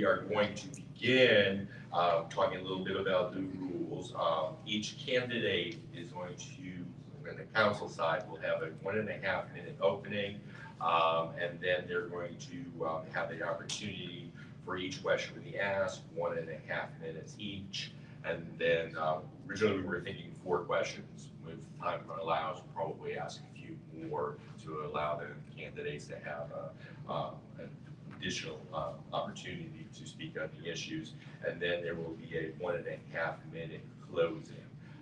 we are going to begin talking a little bit about the rules. Each candidate is going to, on the council side, will have a 1.5 minute opening, and then they're going to have the opportunity for each question to be asked, 1.5 minutes each. And then originally we were thinking 4 questions. If time allows, we'll probably ask a few more to allow the candidates to have an additional opportunity to speak on the issues. And then there will be a 1.5 minute closing.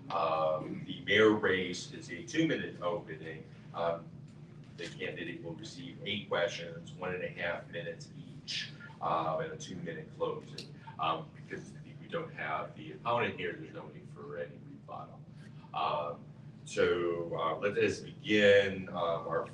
The mayor race is a 2-minute opening. The candidate will receive 8 questions, 1.5 minutes each, and a 2-minute closing. Because we don't have the opponent here, there's no need for any rebuttal. So let us begin. Our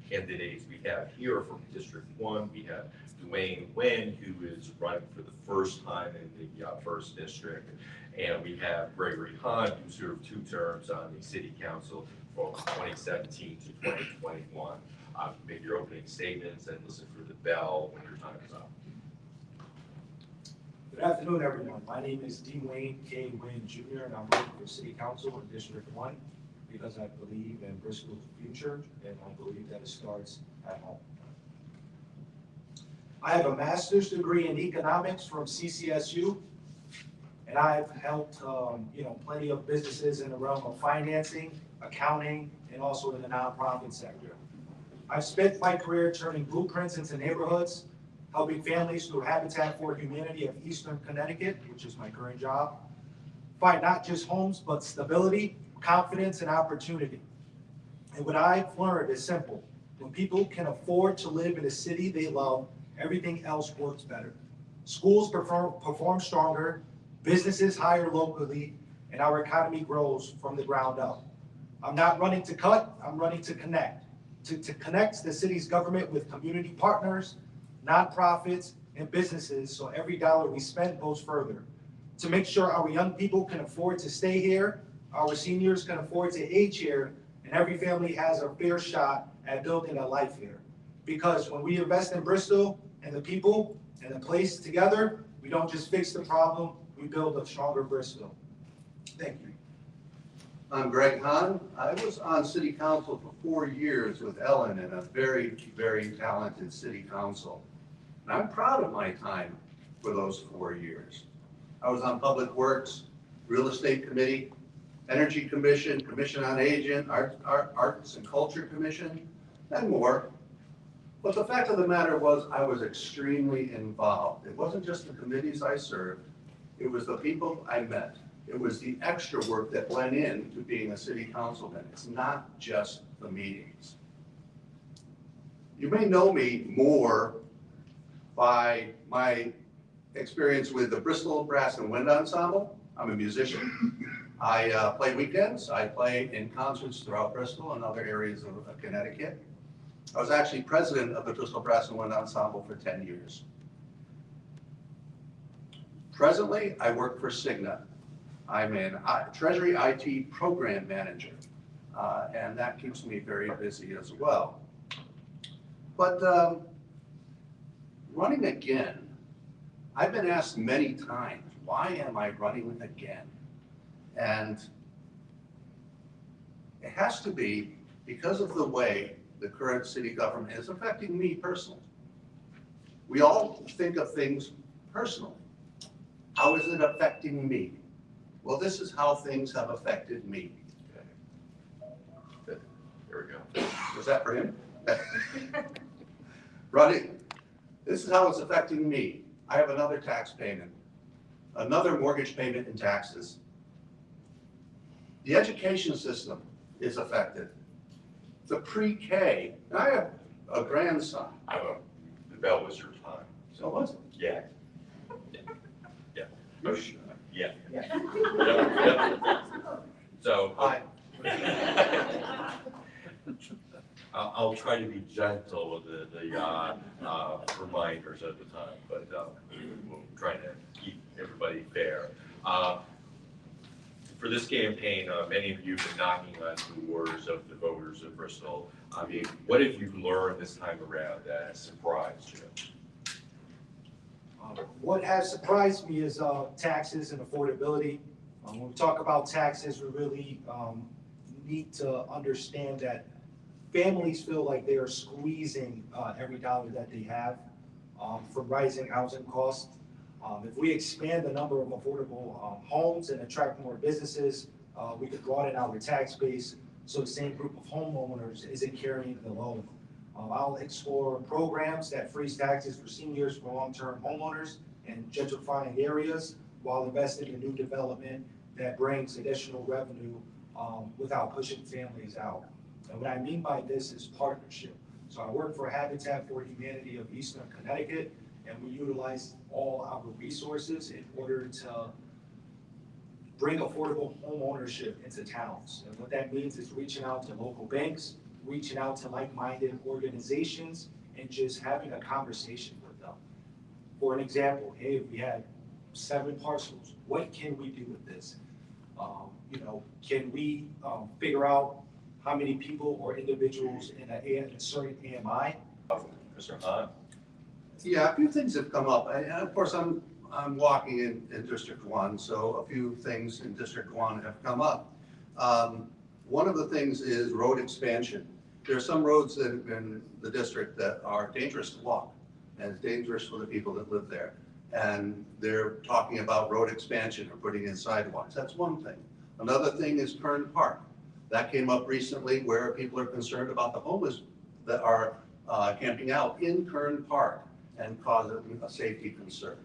candidates we have here from District 1, we have Dwayne Nguyen, who is running for the first time in the 1st District. And we have Gregory Hahn, who served 2 terms on the City Council from 2017 to 2021. Make your opening statements and listen for the bell when your time is up. Good afternoon, everyone. My name is Dwayne K. Nguyen Jr., and I'm running for City Council in District 1 because I believe in Bristol's future, and I believe that it starts at home. I have a master's degree in economics from CCSU, and I've helped plenty of businesses in the realm of financing, accounting, and also in the nonprofit sector. I've spent my career turning blueprints into neighborhoods, helping families through Habitat for Humanity of Eastern Connecticut, which is my current job, find not just homes, but stability, confidence, and opportunity. And what I've learned is simple. When people can afford to live in a city they love, everything else works better. Schools perform stronger, businesses hire locally, and our economy grows from the ground up. I'm not running to cut, I'm running to connect. To connect the city's government with community partners, nonprofits, and businesses, so every dollar we spend goes further. To make sure our young people can afford to stay here, our seniors can afford to age here, and every family has a fair shot at building a life here. Because when we invest in Bristol and the people and the place together, we don't just fix the problem, we build a stronger Bristol. Thank you. I'm Greg Hahn. I was on City Council for 4 years with Ellen in a very, very talented City Council. And I'm proud of my time for those 4 years. I was on Public Works, Real Estate Committee, Energy Commission, Commission on Aging, Arts and Culture Commission, and more. But the fact of the matter was I was extremely involved. It wasn't just the committees I served, it was the people I met. It was the extra work that went into being a city councilman. It's not just the meetings. You may know me more by my experience with the Bristol Brass and Wind Ensemble. I'm a musician. I play weekends. I play in concerts throughout Bristol and other areas of Connecticut. I was actually president of the Bristol Brass and Wind Ensemble for 10 years. Presently, I work for Cigna. I'm a Treasury IT program manager, and that keeps me very busy as well. But running again, I've been asked many times, why am I running again? And it has to be because of the way the current city government is affecting me personally. We all think of things personally. How is it affecting me? Well, this is how things have affected me. There we go. Was that for him? Running. This is how it's affecting me. I have another tax payment, another mortgage payment and taxes. The education system is affected. The pre-K, and I have a grandson. The bell was your time. So was it? Yeah. Yeah. You're sure? Yeah. Yeah. So Hi. I'll try to be gentle with the reminders at the time, but we'll try to keep everybody fair. For this campaign, many of you have been knocking on doors of the voters of Bristol. I mean, what have you learned this time around that has surprised you? What has surprised me is taxes and affordability. When we talk about taxes, we really need to understand that families feel like they are squeezing every dollar that they have from rising housing costs. If we expand the number of affordable homes and attract more businesses, we could broaden our tax base so the same group of homeowners isn't carrying the load. I'll explore programs that freeze taxes for seniors for long-term homeowners and gentrifying areas while investing in new development that brings additional revenue without pushing families out. And what I mean by this is partnership. So I work for Habitat for Humanity of Eastern Connecticut, and we utilize all our resources in order to bring affordable home ownership into towns. And what that means is reaching out to local banks, reaching out to like-minded organizations, and just having a conversation with them. For an example, hey, we had 7 parcels. What can we do with this? Can we figure out how many people or individuals in a certain AMI? Mr. Hahn? Yeah, a few things have come up. And of course, I'm walking in District 1, so a few things in District 1 have come up. One of the things is road expansion. There are some roads in the district that are dangerous to walk, and it's dangerous for the people that live there. And they're talking about road expansion or putting in sidewalks. That's one thing. Another thing is Kern Park. That came up recently where people are concerned about the homeless that are camping out in Kern Park and causing a safety concern.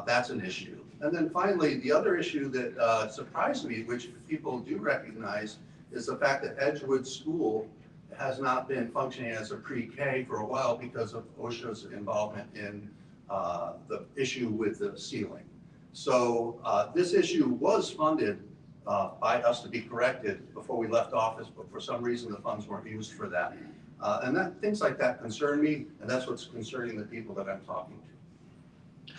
That's an issue. And then finally, the other issue that surprised me, which people do recognize, is the fact that Edgewood School has not been functioning as a pre-K for a while because of OSHA's involvement in the issue with the ceiling. So this issue was funded by us to be corrected before we left office, but for some reason the funds weren't used for that. And things like that concern me, and that's what's concerning the people that I'm talking to.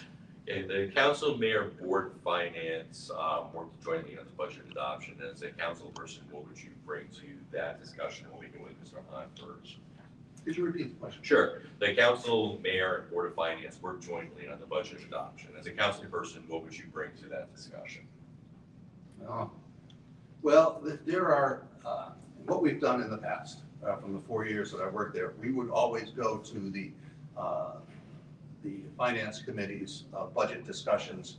Okay, the council, mayor, board, finance worked jointly on the budget adoption. As a council person, what would you bring to that discussion? We'll begin with Mr. Hahn first. Could you repeat the question? Sure. The council, mayor, and board of finance worked jointly on the budget adoption. As a council person, what would you bring to that discussion? Well, there are, what we've done in the past, from the 4 years that I worked there, we would always go to the finance committee's budget discussions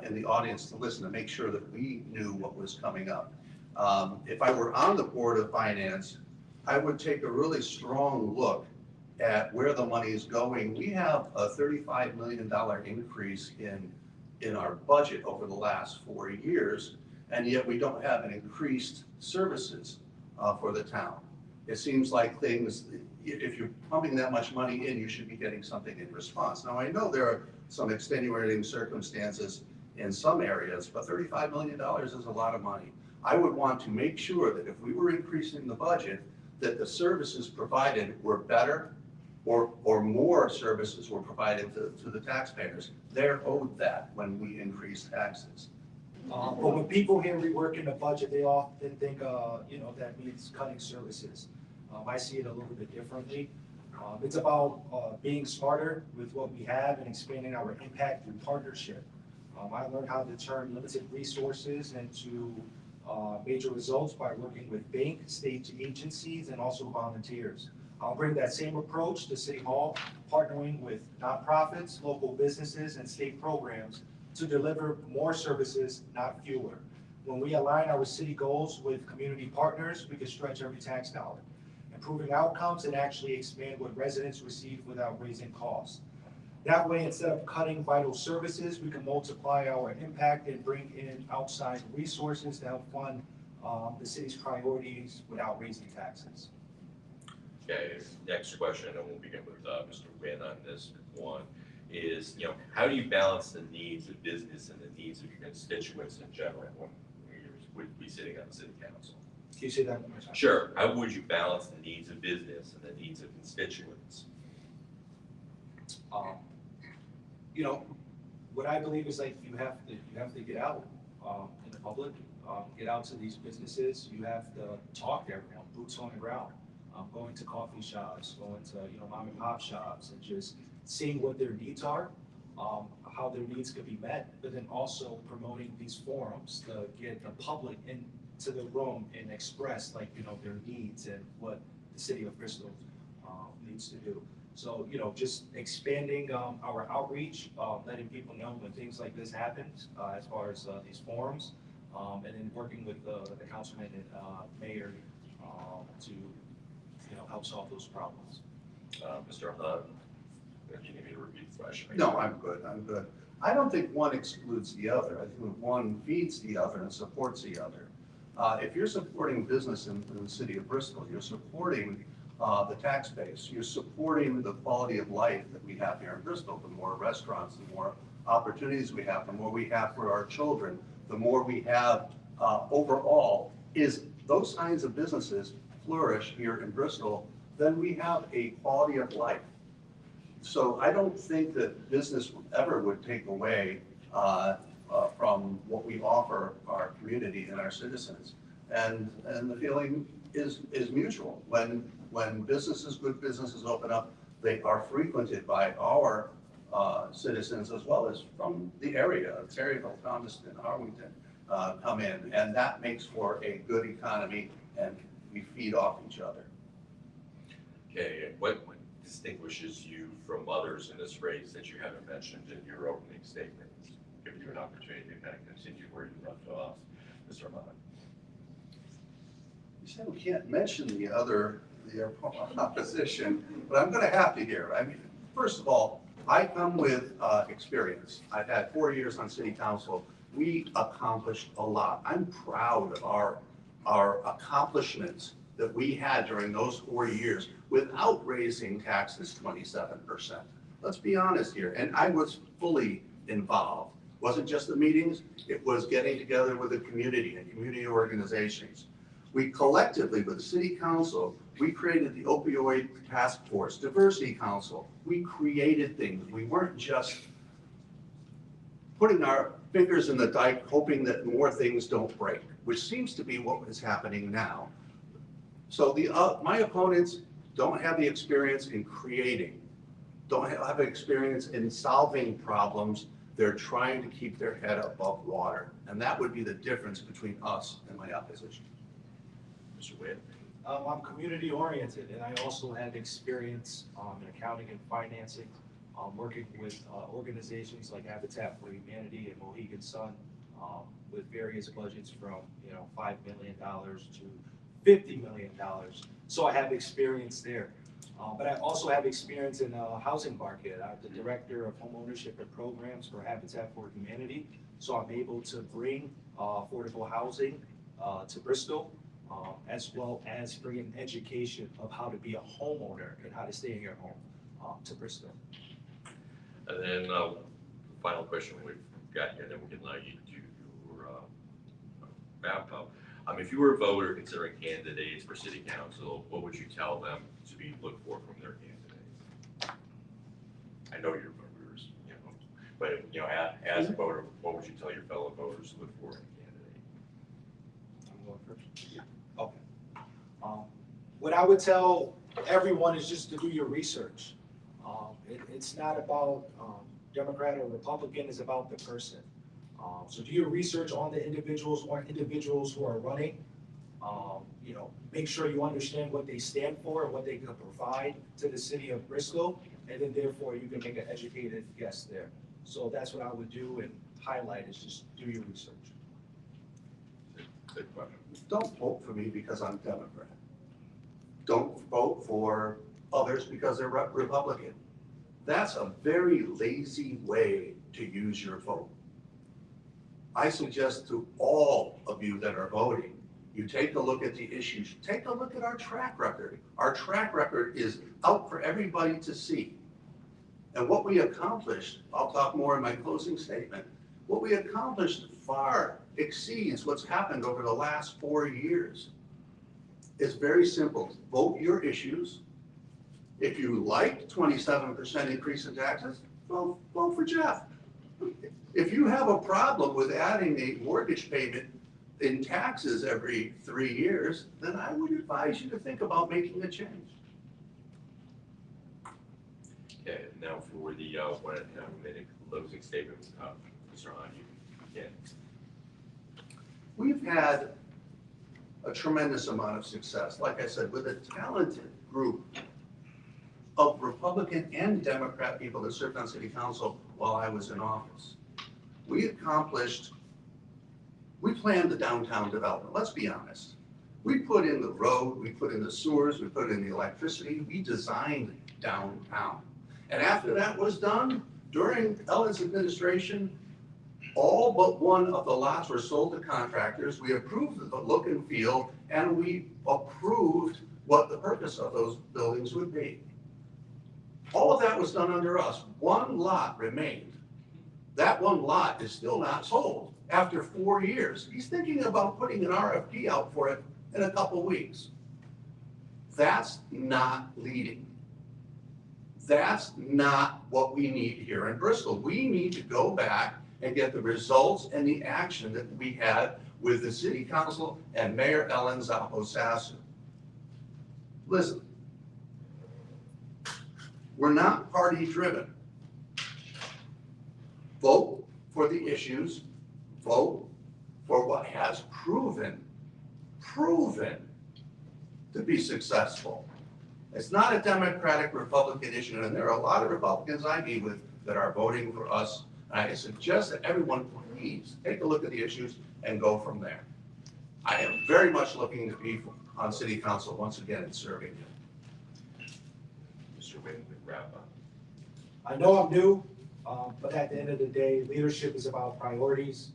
in the audience to listen to make sure that we knew what was coming up. If I were on the board of finance, I would take a really strong look at where the money is going. We have a $35 million increase in our budget over the last 4 years, and yet we don't have an increased services for the town. It seems like things, if you're pumping that much money in, you should be getting something in response. Now, I know there are some extenuating circumstances in some areas, but $35 million is a lot of money. I would want to make sure that if we were increasing the budget, that the services provided were better or more services were provided to the taxpayers. They're owed that when we increase taxes. But when people hear we work in the budget, they often think, that means cutting services. I see it a little bit differently. It's about being smarter with what we have and expanding our impact through partnership. I learned how to turn limited resources into major results by working with bank, state agencies, and also volunteers. I'll bring that same approach to City Hall, partnering with nonprofits, local businesses, and state programs to deliver more services, not fewer. When we align our city goals with community partners, we can stretch every tax dollar, improving outcomes and actually expand what residents receive without raising costs. That way, instead of cutting vital services, we can multiply our impact and bring in outside resources to help fund the city's priorities without raising taxes. Okay, next question, and we'll begin with Mr. Wynn on this one, is, how do you balance the needs of business and the needs of your constituents in general when you would be sitting on the city council? Can you say that one more time? Sure. How would you balance the needs of business and the needs of constituents? What I believe is you have to get out in the public, get out to these businesses. You have to talk to everyone, boots on the ground, going to coffee shops, going to mom and pop shops, and just seeing what their needs are, how their needs could be met, but then also promoting these forums to get the public into the room and express like, their needs and what the city of Bristol needs to do. So, just expanding our outreach, letting people know when things like this happen, as far as these forums, and then working with the councilman and mayor to, help solve those problems. Mr. Hunt, do you need me to repeat the question? No, I'm good, I'm good. I don't think one excludes the other. I think one feeds the other and supports the other. If you're supporting business in the city of Bristol, you're supporting the tax base, you're supporting the quality of life that we have here in Bristol. The more restaurants, the more opportunities we have, the more we have for our children, the more we have overall, is those kinds of businesses flourish here in Bristol, then we have a quality of life. So I don't think that business ever would take away from what we offer our community and our citizens. And the feeling is mutual. When businesses, good businesses open up, they are frequented by our citizens as well as from the area, Terryville, Thomaston, Arlington, come in. And that makes for a good economy, and we feed off each other. Okay, and what distinguishes you from others in this race that you haven't mentioned in your opening statement? Give you an opportunity to kind of continue where you left off, Mr. Hunt. You said we can't mention the opposition, but I'm going to have to here. I mean, first of all, I come with experience. I've had 4 years on city council. We accomplished a lot. I'm proud of our accomplishments that we had during those 4 years without raising taxes 27%. Let's be honest here. And I was fully involved. It wasn't just the meetings, it was getting together with the community and community organizations. We collectively, with the city council, we created the opioid task force, diversity council. We created things. We weren't just putting our fingers in the dike, hoping that more things don't break, which seems to be what is happening now. So my opponents don't have the experience in creating, don't have experience in solving problems. They're trying to keep their head above water. And that would be the difference between us and my opposition. Mr. Witt? I'm community oriented, and I also have experience in accounting and financing, working with organizations like Habitat for Humanity and Mohegan Sun, with various budgets from $5 million to $50 million. So I have experience there. But I also have experience in the housing market. I'm the director of home ownership and programs for Habitat for Humanity. So I'm able to bring affordable housing to Bristol, as well as bringing education of how to be a homeowner and how to stay in your home to Bristol. And then the final question we've got here, then we can allow you to do your wrap up. If you were a voter considering candidates for city council, what would you tell them to be looked for from their candidates? I know you're voters, but as a voter, what would you tell your fellow voters to look for in a candidate? I'm going first. Yeah. Okay. What I would tell everyone is just to do your research. It's not about Democrat or Republican, it's about the person. So do your research on the individuals or individuals who are running. Make sure you understand what they stand for and what they can provide to the city of Bristol, and then therefore you can make an educated guess there. So that's what I would do and highlight is just do your research. Good question. Don't vote for me because I'm Democrat. Don't vote for others because they're Republican. That's a very lazy way to use your vote. I suggest to all of you that are voting, you take a look at the issues, take a look at our track record. Our track record is out for everybody to see. And what we accomplished, I'll talk more in my closing statement, what we accomplished far exceeds what's happened over the last 4 years. It's very simple. Vote your issues. If you like 27% increase in taxes, well, vote for Jeff. If you have a problem with adding a mortgage payment in taxes every 3 years, then I would advise you to think about making a change. Okay, now for the 1.5 minute closing statement, Mr. Hahn, you can. We've had a tremendous amount of success, like I said, with a talented group of Republican and Democrat people that served on city council while I was in office. We planned the downtown development, let's be honest. We put in the road, we put in the sewers, we put in the electricity, we designed downtown. And after that was done, during Ellen's administration, all but one of the lots were sold to contractors. We approved the look and feel, and we approved what the purpose of those buildings would be. All of that was done under us. One lot remained. That one lot is still not sold after 4 years. He's thinking about putting an RFP out for it in a couple weeks. That's not leading. That's not what we need here in Bristol. We need to go back and get the results and the action that we had with the city council and Mayor Ellen Zappo-Sasser. Listen, we're not party driven. Vote for the issues, vote for what has proven to be successful. It's not a Democratic Republican issue, and there are a lot of Republicans I meet with that are voting for us. I suggest that everyone please take a look at the issues and go from there. I am very much looking to be on city council once again and serving you. Mr. Witten, wrap up. I know I'm new, but at the end of the day, leadership is about priorities,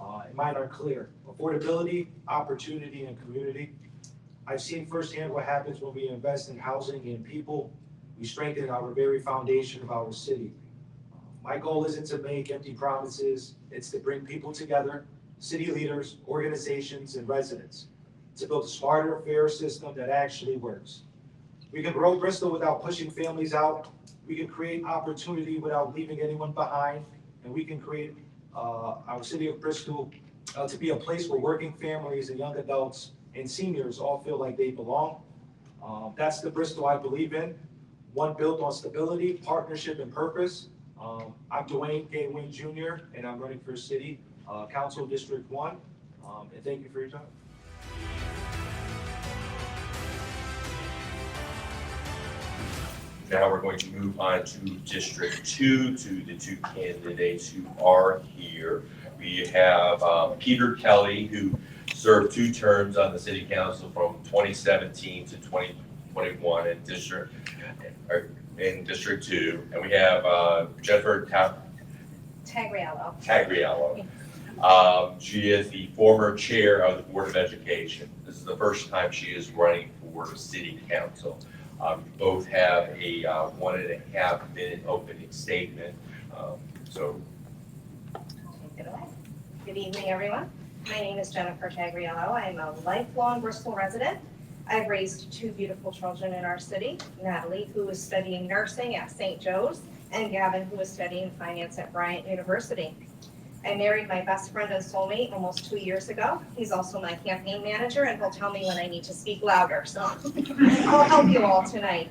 and mine are clear. Affordability, opportunity, and community. I've seen firsthand what happens when we invest in housing and people. We strengthen our very foundation of our city. My goal isn't to make empty promises, it's to bring people together, city leaders, organizations, and residents, to build a smarter, fairer system that actually works. We can grow Bristol without pushing families out. We can create opportunity without leaving anyone behind. And we can create our city of Bristol to be a place where working families and young adults and seniors all feel like they belong. That's the Bristol I believe in, one built on stability, partnership, and purpose. I'm Dwayne K. Wynn Jr., and I'm running for City Council District 1, and thank you for your time. Now we're going to move on to District 2, to the two candidates who are here. We have Peter Kelly, who served 2 terms on the City Council from 2017 to 2021 in District 2. And we have Jennifer Tagliello. She is the former chair of the Board of Education. This is the first time she is running for City Council. Both have a 1.5 minute opening statement. So. Take it away. Good evening, everyone. My name is Jennifer Tagliello. I'm a lifelong Bristol resident. I've raised 2 beautiful children in our city, Natalie, who is studying nursing at St. Joe's, and Gavin, who is studying finance at Bryant University. I married my best friend and soulmate almost 2 years ago. He's also my campaign manager, and he'll tell me when I need to speak louder, so I'll help you all tonight.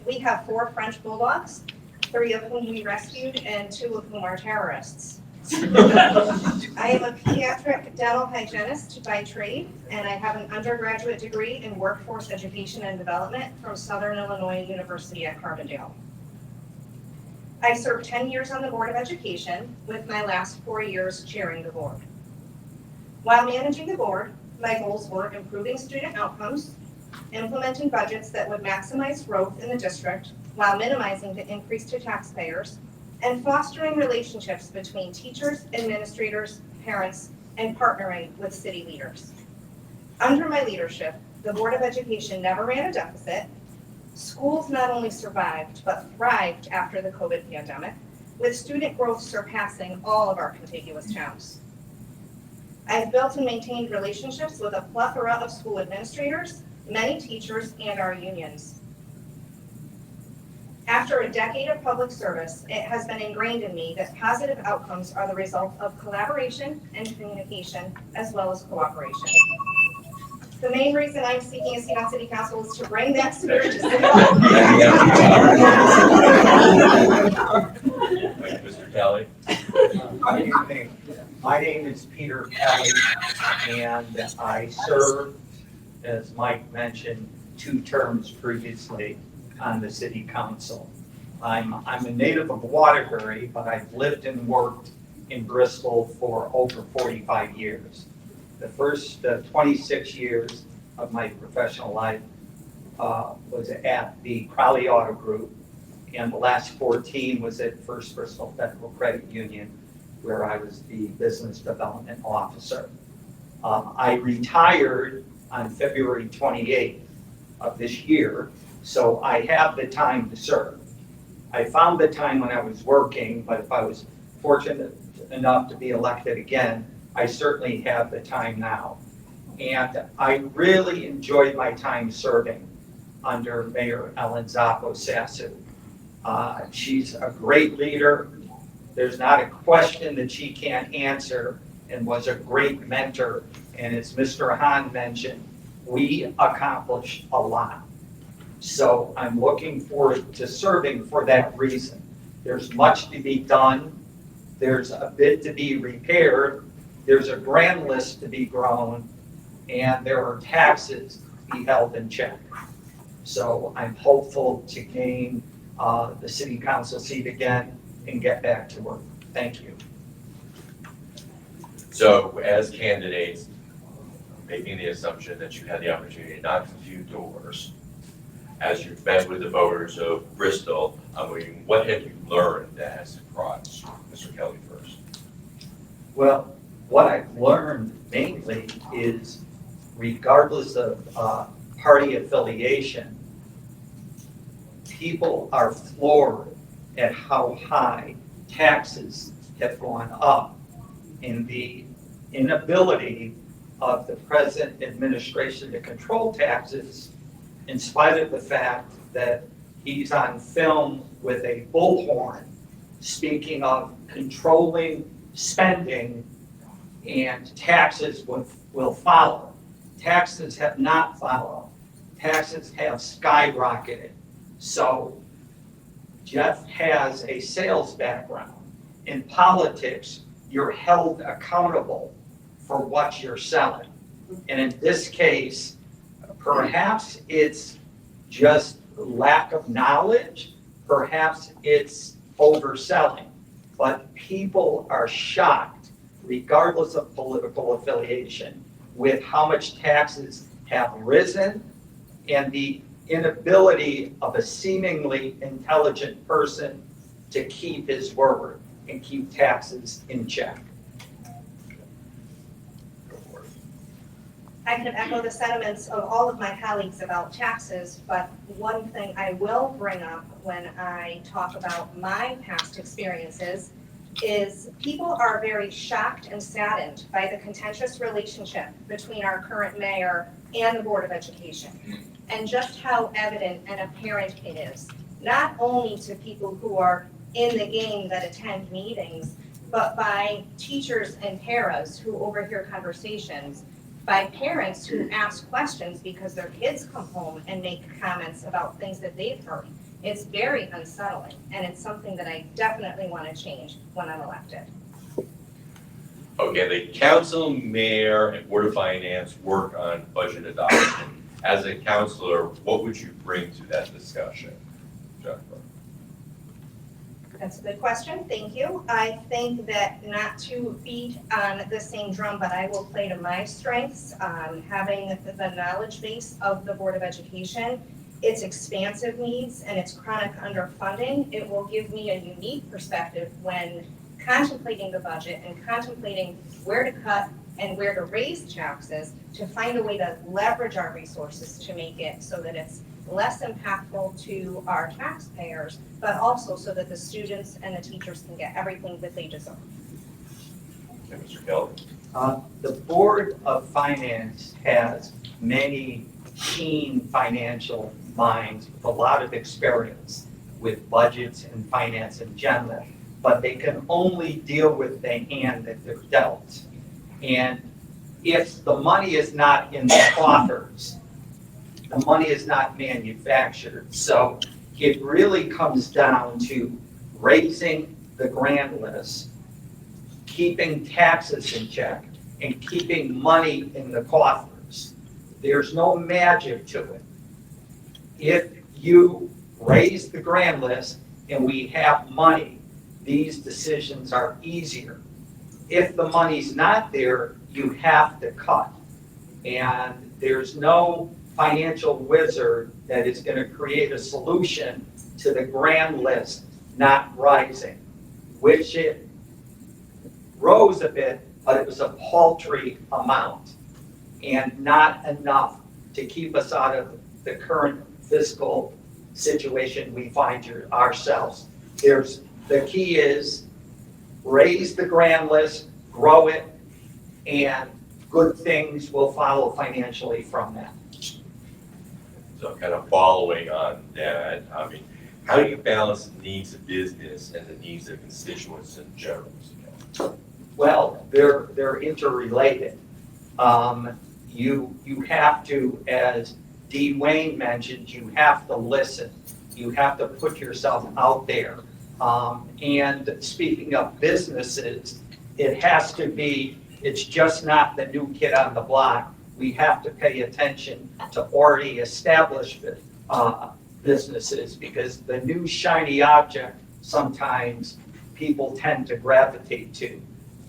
We have 4 French bulldogs, 3 of whom we rescued, and 2 of whom are terrorists. I am a pediatric dental hygienist by trade, and I have an undergraduate degree in workforce education and development from Southern Illinois University at Carbondale. I served 10 years on the Board of Education, with my last 4 years chairing the board. While managing the board, my goals were improving student outcomes, implementing budgets that would maximize growth in the district while minimizing the increase to taxpayers, and fostering relationships between teachers, administrators, parents, and partnering with city leaders. Under my leadership, the Board of Education never ran a deficit. Schools not only survived, but thrived after the COVID pandemic, with student growth surpassing all of our contiguous towns. I've built and maintained relationships with a plethora of school administrators, many teachers, and our unions. After a decade of public service, it has been ingrained in me that positive outcomes are the result of collaboration and communication, as well as cooperation. The main reason I'm seeking a seat on City Council is to bring that spirit to City Hall. Mr. Kelly. Good evening. My name is Peter Kelly, and I served, as Mike mentioned, 2 terms previously on the city council. I'm a native of Waterbury, but I've lived and worked in Bristol for over 45 years. The first 26 years of my professional life was at the Crowley Auto Group, and the last 14 was at First Bristol Federal Credit Union, where I was the business development officer. I retired on February 28th of this year, so I have the time to serve. I found the time when I was working, but if I was fortunate enough to be elected again, I certainly have the time now. And I really enjoyed my time serving under Mayor Ellen Zappo-Sassu. She's a great leader. There's not a question that she can't answer, and was a great mentor. And as Mr. Hahn mentioned, we accomplished a lot. So I'm looking forward to serving for that reason. There's much to be done. There's a bit to be repaired. There's a grand list to be grown, and there are taxes to be held in check. So I'm hopeful to gain the city council seat again and get back to work. Thank you. So as candidates, making the assumption that you had the opportunity to knock a few doors, as you've met with the voters of Bristol, what have you learned that has surprised you? Mr. Kelly first. Well, what I've learned mainly is, regardless of party affiliation, people are floored at how high taxes have gone up, and the inability of the present administration to control taxes, in spite of the fact that he's on film with a bullhorn speaking of controlling spending, and taxes will follow. Taxes have not followed. Taxes have skyrocketed. So Jeff has a sales background. In politics, you're held accountable for what you're selling. And in this case, perhaps it's just lack of knowledge, perhaps it's overselling, but people are shocked, regardless of political affiliation, with how much taxes have risen, and the inability of a seemingly intelligent person to keep his word and keep taxes in check. I can echo the sentiments of all of my colleagues about taxes, but one thing I will bring up when I talk about my past experiences is people are very shocked and saddened by the contentious relationship between our current mayor and the Board of Education, and just how evident and apparent it is, not only to people who are in the game that attend meetings, but by teachers and paras who overhear conversations, by parents who ask questions because their kids come home and make comments about things that they've heard. It's very unsettling, and it's something that I definitely want to change when I'm elected. Okay, the council, mayor, and board of finance work on budget adoption. As a counselor, what would you bring to that discussion? Jennifer. That's a good question, thank you. I think that, not to beat on the same drum, but I will play to my strengths. Having the knowledge base of the Board of Education, its expansive needs, and its chronic underfunding, it will give me a unique perspective when contemplating the budget and contemplating where to cut and where to raise taxes, to find a way to leverage our resources to make it so that it's less impactful to our taxpayers, but also so that the students and the teachers can get everything that they deserve. Okay, Mr. Kelly. The Board of Finance has many keen financial minds with a lot of experience with budgets and finance in general, but they can only deal with the hand that they're dealt. And if the money is not in the coffers, the money is not manufactured. So it really comes down to raising the grand list, keeping taxes in check, and keeping money in the coffers. There's no magic to it. If you raise the grand list and we have money, these decisions are easier. If the money's not there, you have to cut. And there's no financial wizard that is going to create a solution to the grand list not rising, which it rose a bit, but it was a paltry amount and not enough to keep us out of the current fiscal situation we find ourselves. The key is raise the grand list, grow it, and good things will follow financially from that. So kind of following on that, I mean, how do you balance the needs of business and the needs of constituents in general? Well, they're interrelated. You have to, as Dee Wayne mentioned, you have to listen. You have to put yourself out there. And speaking of businesses, it has to be, it's just not the new kid on the block. We have to pay attention to already established businesses, because the new shiny object sometimes people tend to gravitate to.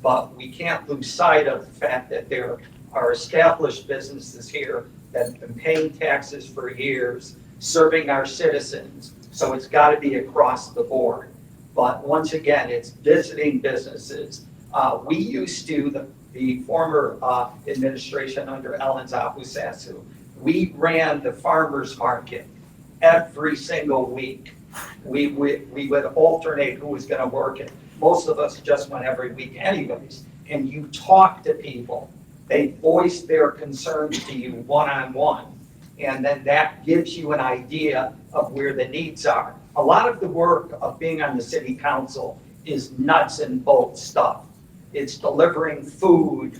But we can't lose sight of the fact that there are established businesses here that have been paying taxes for years, serving our citizens. So it's got to be across the board. But once again, it's visiting businesses. We used to, the former administration under Ellen Zapusasu, we ran the farmer's market every single week. We would alternate who was going to work it. Most of us just went every week anyways. And you talk to people. They voice their concerns to you one-on-one. And then that gives you an idea of where the needs are. A lot of the work of being on the city council is nuts and bolts stuff. It's delivering food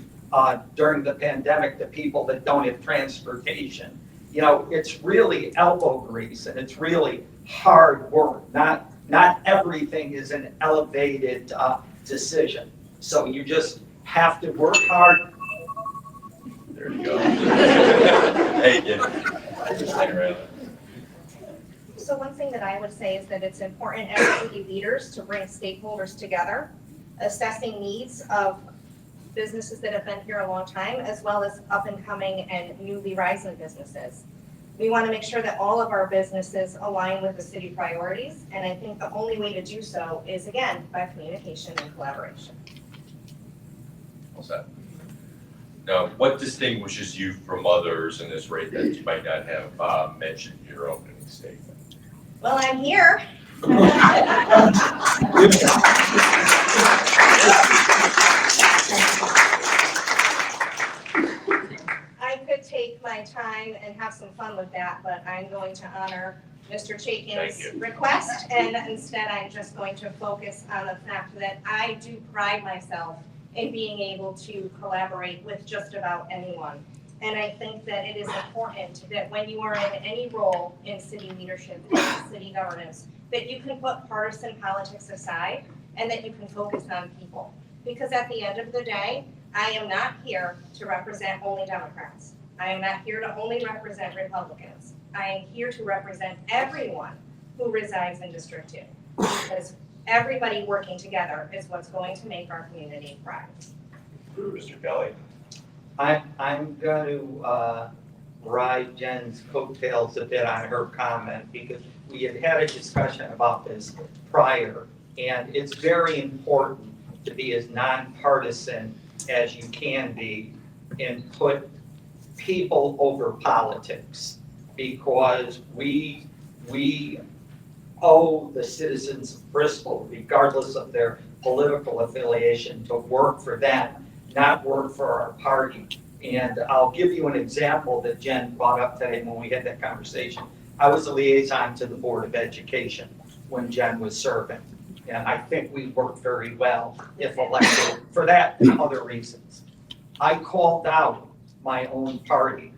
during the pandemic to people that don't have transportation. You know, it's really elbow grease, and it's really hard work. Not everything is an elevated decision. So you just have to work hard. There you go. Hey, yeah. Hang around. So one thing that I would say is that it's important as city leaders to bring stakeholders together, assessing needs of businesses that have been here a long time, as well as up and coming and newly rising businesses. We want to make sure that all of our businesses align with the city priorities, and I think the only way to do so is, again, by communication and collaboration. What's that? Now, what distinguishes you from others in this rate that you might not have mentioned in your opening statement? Well, I'm here. I could take my time and have some fun with that, but I'm going to honor Mr. Chaikin's request, and instead I'm just going to focus on the fact that I do pride myself in being able to collaborate with just about anyone. And I think that it is important that when you are in any role in city leadership, in city governance, that you can put partisan politics aside and that you can focus on people. Because at the end of the day, I am not here to represent only Democrats. I am not here to only represent Republicans. I am here to represent everyone who resides in District 2. Because everybody working together is what's going to make our community thrive. Mr. Kelly? I'm going to ride Jen's coattails a bit on her comment, because we had a discussion about this prior, and it's very important to be as nonpartisan as you can be and put people over politics, because we owe the citizens of Bristol, regardless of their political affiliation, to work for them, not work for our party. And I'll give you an example that Jen brought up today when we had that conversation. I was a liaison to the Board of Education when Jen was serving. And I think we worked very well if elected for that and other reasons. I called out my own party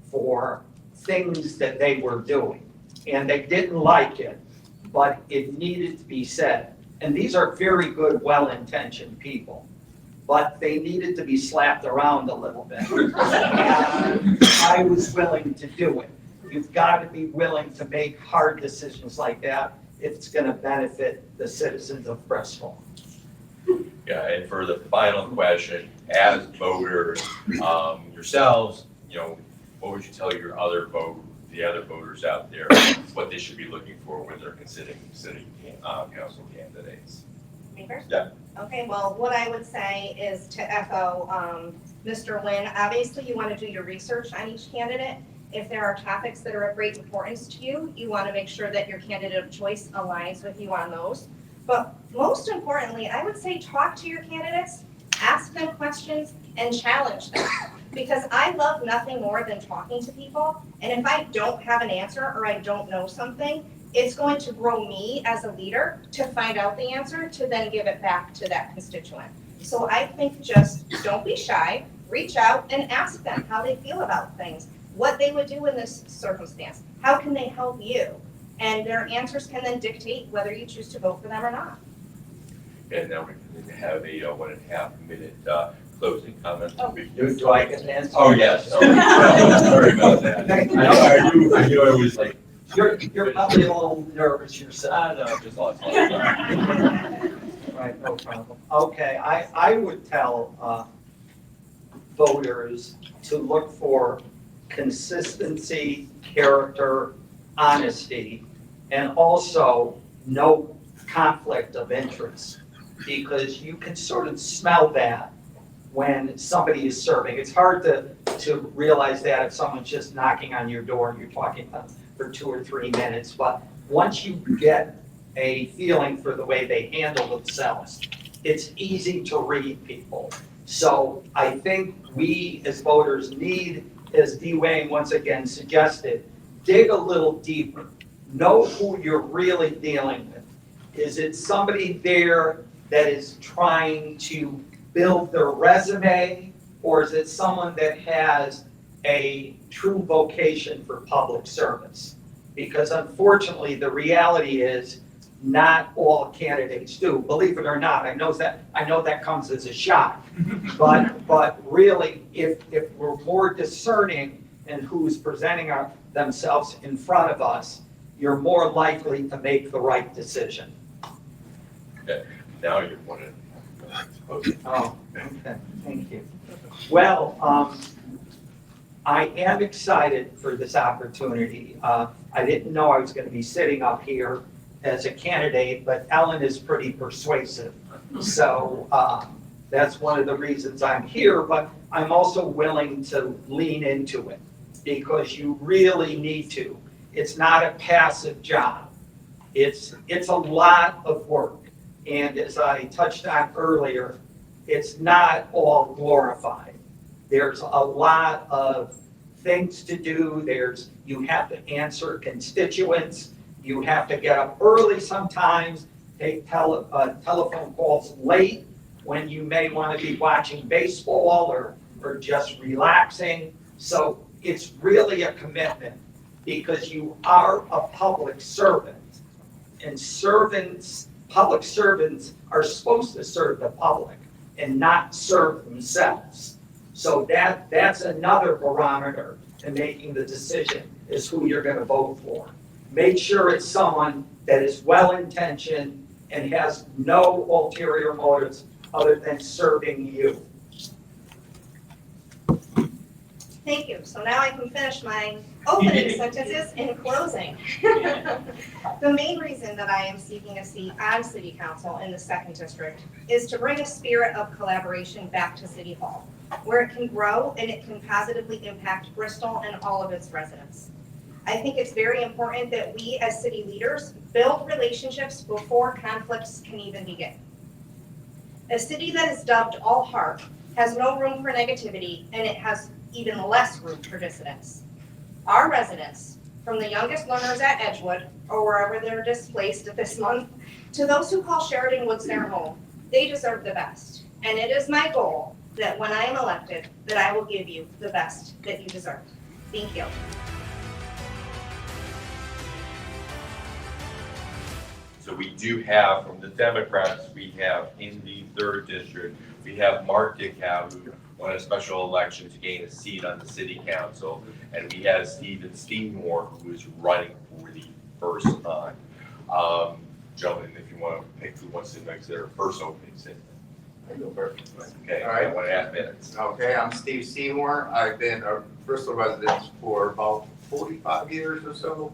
for things that they were doing, and they didn't like it, but it needed to be said. And these are very good, well-intentioned people, but they needed to be slapped around a little bit. And I was willing to do it. You've got to be willing to make hard decisions like that if it's going to benefit the citizens of Bristol. Yeah, and for the final question, as voters, yourselves, what would you tell the other voters out there, what they should be looking for when they're considering city council candidates? Me first? Yeah. Okay, well, what I would say is to echo Mr. Nguyen, obviously you want to do your research on each candidate. If there are topics that are of great importance to you, you want to make sure that your candidate of choice aligns with you on those. But most importantly, I would say talk to your candidates, ask them questions, and challenge them. Because I love nothing more than talking to people, and if I don't have an answer or I don't know something, it's going to grow me as a leader to find out the answer to then give it back to that constituent. So I think just don't be shy, reach out and ask them how they feel about things, what they would do in this circumstance, how can they help you? And their answers can then dictate whether you choose to vote for them or not. And now we can have a 1.5 minute closing comment. Oh. Do I get an answer? Oh, yes. Sorry about that. I knew I was like. You're probably a little nervous yourself. I know, just lost. Right, no problem. Okay, I would tell voters to look for consistency, character, honesty, and also no conflict of interest, because you can sort of smell that when somebody is serving. It's hard to realize that if someone's just knocking on your door and you're talking to them for 2 or 3 minutes, but once you get a feeling for the way they handle themselves, it's easy to read people. So I think we as voters need, as D. Wayne once again suggested, dig a little deeper. Know who you're really dealing with. Is it somebody there that is trying to build their resume, or is it someone that has a true vocation for public service? Because unfortunately, the reality is not all candidates do. Believe it or not, I know that comes as a shock. But really, if we're more discerning in who's presenting themselves in front of us, you're more likely to make the right decision. Okay, now you're one of. Oh, okay, thank you. Well, I am excited for this opportunity. I didn't know I was going to be sitting up here as a candidate, but Ellen is pretty persuasive. So that's one of the reasons I'm here, but I'm also willing to lean into it because you really need to. It's not a passive job. It's a lot of work. And as I touched on earlier, it's not all glorified. There's a lot of things to do. You have to answer constituents. You have to get up early sometimes, take telephone calls late when you may want to be watching baseball or just relaxing. So it's really a commitment because you are a public servant. And public servants are supposed to serve the public and not serve themselves. So that's another barometer in making the decision is who you're going to vote for. Make sure it's someone that is well-intentioned and has no ulterior motives other than serving you. Thank you. So now I can finish my opening sentences in closing. The main reason that I am seeking a seat on City Council in the 2nd District is to bring a spirit of collaboration back to City Hall, where it can grow and it can positively impact Bristol and all of its residents. I think it's very important that we as city leaders build relationships before conflicts can even begin. A city that is dubbed all heart has no room for negativity, and it has even less room for dissidents. Our residents, from the youngest learners at Edgewood, or wherever they're displaced at this month, to those who call Sheridan Woods their home, they deserve the best. And it is my goal that when I am elected, that I will give you the best that you deserve. Thank you. So we do have, from the Democrats, we have in the 3rd district, we have Mark Dickow, who won a special election to gain a seat on the city council. And we have Stephen Seymour, who is running for the first time. Gentlemen, if you want to pick who wants to make their first opening statement. Okay, All right. 1.5 minutes. Okay, I'm Steve Seymour. I've been a Bristol resident for about 45 years or so.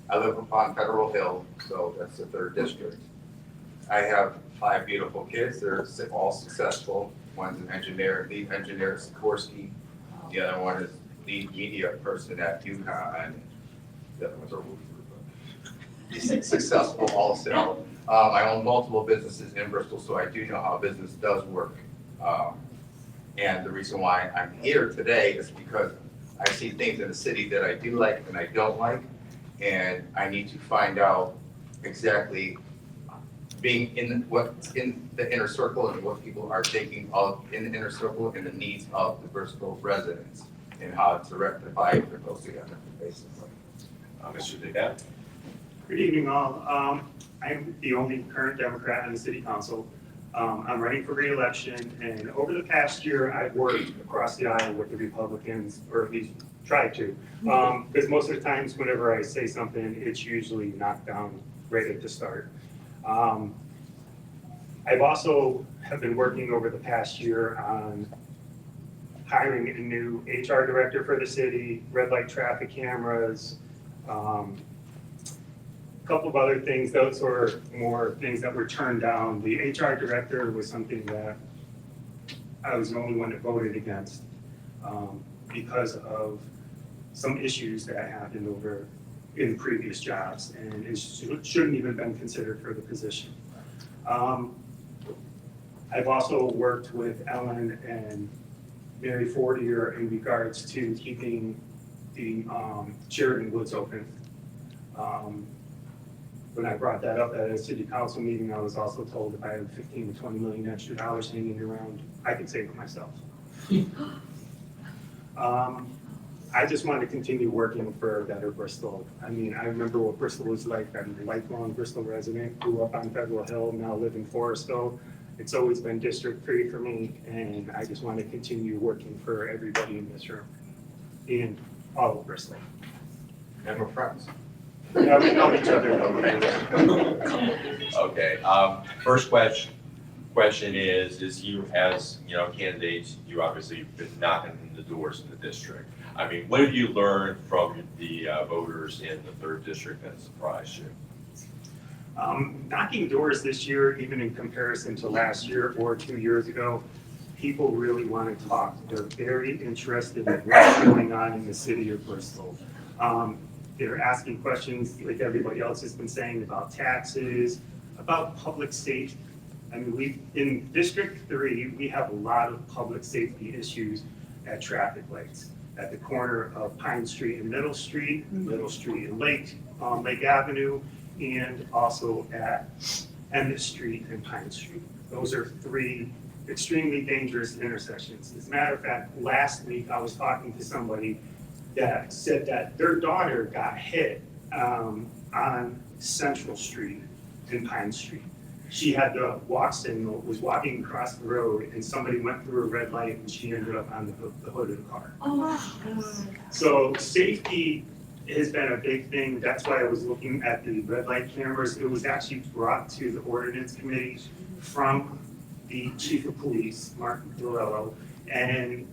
I live upon Federal Hill, so that's the 3rd district. I have 5 beautiful kids. They're all successful. One's an engineer, lead engineer at Sikorsky. The other one is lead media person at UConn. The other one's a roofer, but he's successful also. I own multiple businesses in Bristol, so I do know how business does work. And the reason why I'm here today is because I see things in the city that I do like and I don't like. And I need to find out exactly being in what's in the inner circle and what people are thinking of in the inner circle and the needs of the Bristol residents and how to rectify it or close together, basically. Mr. Dickow? Good evening, all. I'm the only current Democrat in the city council. I'm running for re-election, and over the past year, I've worked across the aisle with the Republicans, or at least tried to. Because most of the times, whenever I say something, it's usually knocked down right at the start. I've also have been working over the past year on hiring a new HR director for the city, red light traffic cameras, couple of other things. Those were more things that were turned down. The HR director was something that I was the only one that voted against because of some issues that happened over in previous jobs, and it shouldn't even been considered for the position. I've also worked with Ellen and Mary Fortier in regards to keeping the Sheridan Woods open. When I brought that up at a city council meeting, I was also told if I had 15 to 20 million extra dollars hanging around, I could save it myself. I just want to continue working for a better Bristol. I mean, I remember what Bristol was like. I'm a lifelong Bristol resident, grew up on Federal Hill, now live in Forestville. It's always been District 3 for me, and I just want to continue working for everybody in this room and all of Bristol. And we're friends. Yeah, we know each other. Okay, first question is you, as, you know, candidates, you obviously have been knocking on the doors in the district. I mean, what have you learned from the voters in the 3rd district that surprised you? Knocking doors this year, even in comparison to last year or 2 years ago, people really want to talk. They're very interested in what's going on in the city of Bristol. They're asking questions like everybody else has been saying about taxes, about public safety. I mean, in District 3, we have a lot of public safety issues at traffic lights. At the corner of Pine Street and Middle Street and Lake Avenue, and also at Emmett Street and Pine Street. Those are 3 extremely dangerous intersections. As a matter of fact, last week I was talking to somebody that said that their daughter got hit on Central Street and Pine Street. She had the walk signal, was walking across the road, and somebody went through a red light and she ended up on the hood of the car. So safety has been a big thing. That's why I was looking at the red light cameras. It was actually brought to the ordinance committee from the chief of police, Mark Dorello, and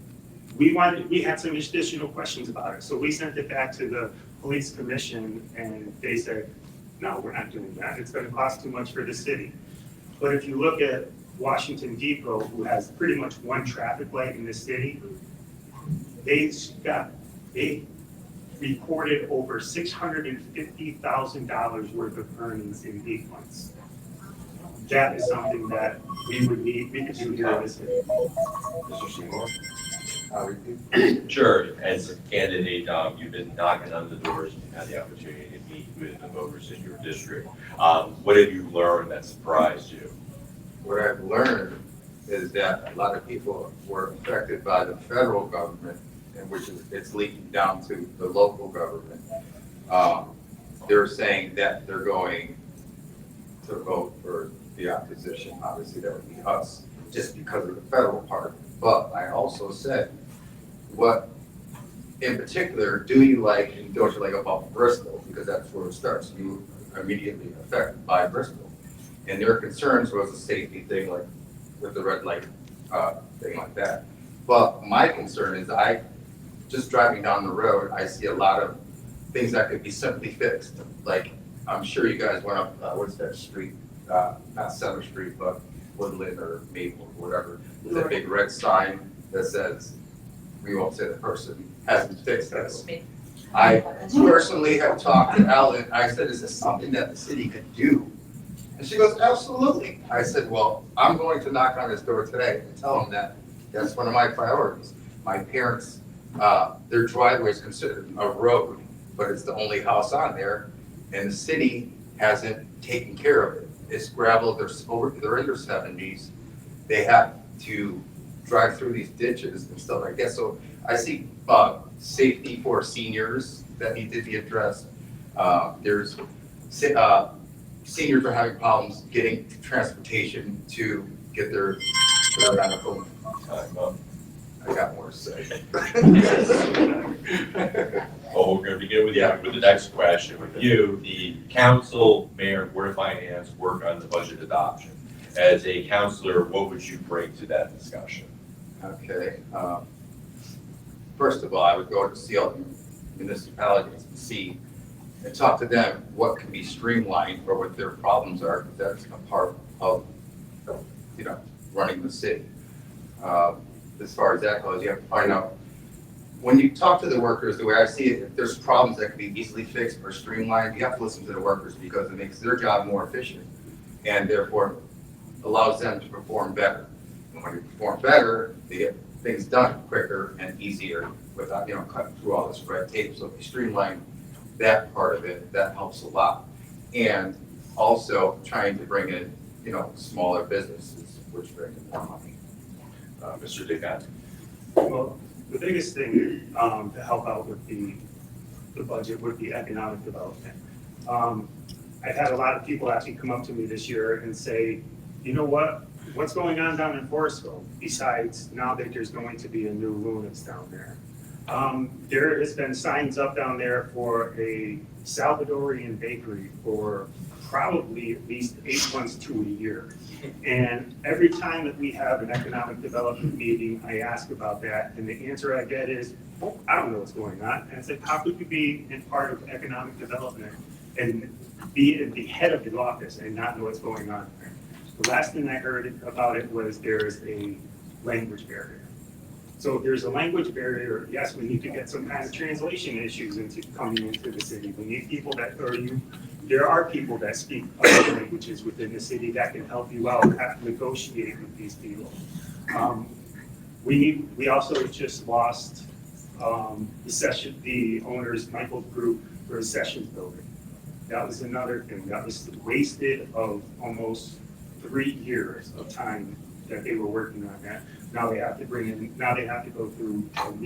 we had some additional questions about it. So we sent it back to the police commission, and they said, no, we're not doing that. It's going to cost too much for the city. But if you look at Washington Depot, who has pretty much one traffic light in the city, they reported over $650,000 worth of earnings in 8 months. That is something that we could do here in this city. Mr. Seymour? Sure. As a candidate, you've been knocking on the doors, you've had the opportunity to meet with the voters in your district. What have you learned that surprised you? What I've learned is that a lot of people were affected by the federal government, and which is, it's leaking down to the local government. They're saying that they're going to vote for the opposition. Obviously, that would be us, just because of the federal part. But I also said, what in particular do you like and don't you like about Bristol? Because that's where it starts. You are immediately affected by Bristol. And their concerns was a safety thing, like with the red light, thing like that. But my concern is just driving down the road, I see a lot of things that could be simply fixed. Like, I'm sure you guys went up, what's that street? Not Center Street, but Woodland or Maple or whatever. With a big red sign that says, we won't say the person hasn't fixed this. I personally have talked to Ellen. I said, is this something that the city could do? And she goes, absolutely. I said, well, I'm going to knock on his door today and tell him that that's one of my priorities. My parents, their driveway is considered a road, but it's the only house on there, and the city hasn't taken care of it. It's gravel, they're in their 70s. They have to drive through these ditches and stuff like that. So I see safety for seniors that need to be addressed. There's seniors are having problems getting transportation to get their medical. I got more to say. Well, we're gonna begin with the next question with you. The council, mayor, board of finance work on the budget adoption. As a counselor, what would you bring to that discussion? Okay. First of all, I would go to see all the municipalities and see and talk to them what can be streamlined or what their problems are. That's a part of, running the city. As far as that goes, you have to find out, when you talk to the workers, the way I see it, if there's problems that can be easily fixed or streamlined, you have to listen to the workers because it makes their job more efficient and therefore allows them to perform better. And when you perform better, they get things done quicker and easier without, cutting through all this red tape. So if you streamline that part of it, that helps a lot. And also trying to bring in, smaller businesses, which bring in more money. Mr. Dickon? Well, the biggest thing to help out with the budget would be economic development. I've had a lot of people actually come up to me this year and say, you know what? What's going on down in Forestville besides now that there's going to be a new Luna's down there? There has been signs up down there for a Salvadorian bakery for probably at least 8 months to a year. And every time that we have an economic development meeting, I ask about that, and the answer I get is, well, I don't know what's going on. And it's like, how could you be in part of economic development and be at the head of the office and not know what's going on there? The last thing I heard about it was there's a language barrier. So if there's a language barrier, yes, we need to get some kind of translation issues coming into the city. We need people there are people that speak other languages within the city that can help you out, negotiate with these people. We also just lost the owner's Michael's group for a sessions building. That was another thing. That was wasted of almost 3 years of time that they were working on that. Now they have to we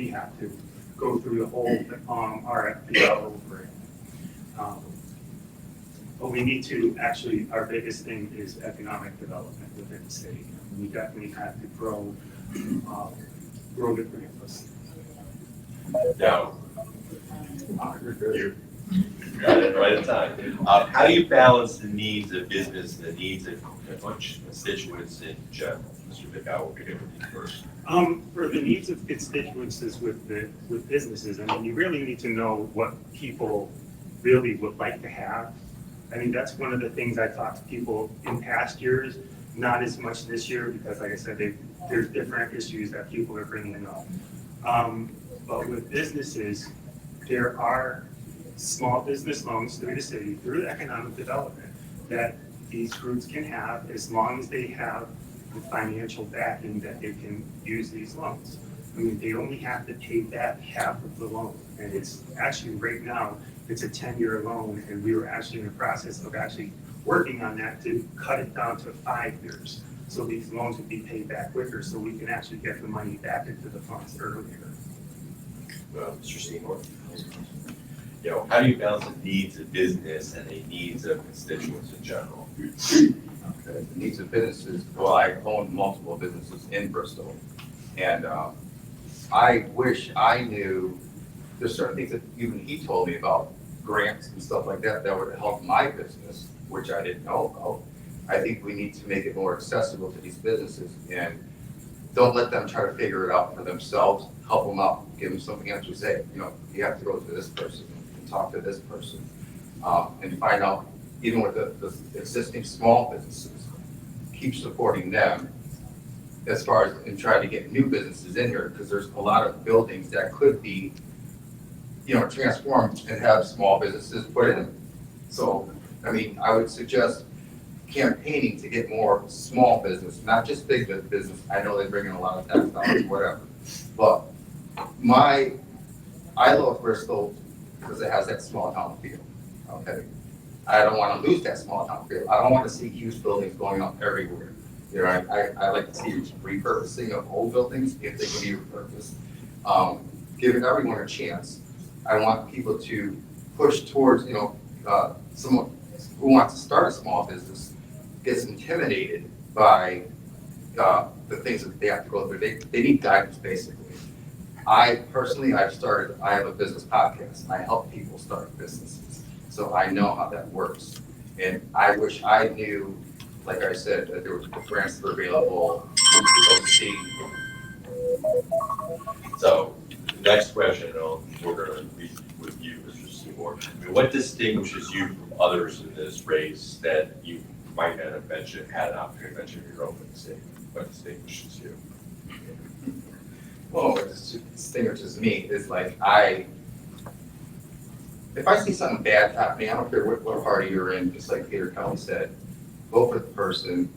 have to go through the whole RFP all over it. But we need to our biggest thing is economic development within the city. We definitely have to grow the campus. Now, you got it right at time. How do you balance the needs of business and the needs of constituents in general? Mr. Dickon, we'll begin with you first. For the needs of constituents with businesses, I mean, you really need to know what people really would like to have. I mean, that's one of the things I talked to people in past years, not as much this year, because like I said, there's different issues that people are bringing up. But with businesses, there are small business loans through the city, through economic development, that these groups can have as long as they have the financial backing that they can use these loans. I mean, they only have to pay back half of the loan. And it's actually right now, it's a 10-year loan, and we were actually in the process of actually working on that to cut it down to 5 years. So these loans would be paid back quicker, so we can actually get the money back into the funds earlier. Mr. Seymour? How do you balance the needs of business and the needs of constituents in general? The needs of businesses, well, I own multiple businesses in Bristol. And I wish I knew, there's certain things that even he told me about, grants and stuff like that, that would help my business, which I didn't know about. I think we need to make it more accessible to these businesses and don't let them try to figure it out for themselves. Help them out, give them something else to say, you know, you have to go to this person and talk to this person. And find out, even with the existing small businesses, keep supporting them as far as, and try to get new businesses in here, because there's a lot of buildings that could be, you know, transformed and have small businesses put in them. So, I mean, I would suggest campaigning to get more small business, not just big business. I know they bring in a lot of tax dollars, whatever. But I love Bristol because it has that small town feel, okay? I don't want to lose that small town feel. I don't want to see huge buildings going up everywhere. You know, I like to see repurposing of old buildings if they can be repurposed. Giving everyone a chance. I want people to push towards, you know, someone who wants to start a small business gets intimidated by the things that they have to go through. They need guidance, basically. I personally, I have a business podcast, and I help people start businesses. So I know how that works. And I wish I knew, like I said, that there was grants that were available. So, the next question, we're gonna be with you, Mr. Seymour. I mean, what distinguishes you from others in this race that you might not have mentioned, had an opportunity to mention in your opening statement? What distinguishes you? Well, what distinguishes me is like, if I see something bad happening, I don't care what party you're in, just like Peter Kelly said, go for the person,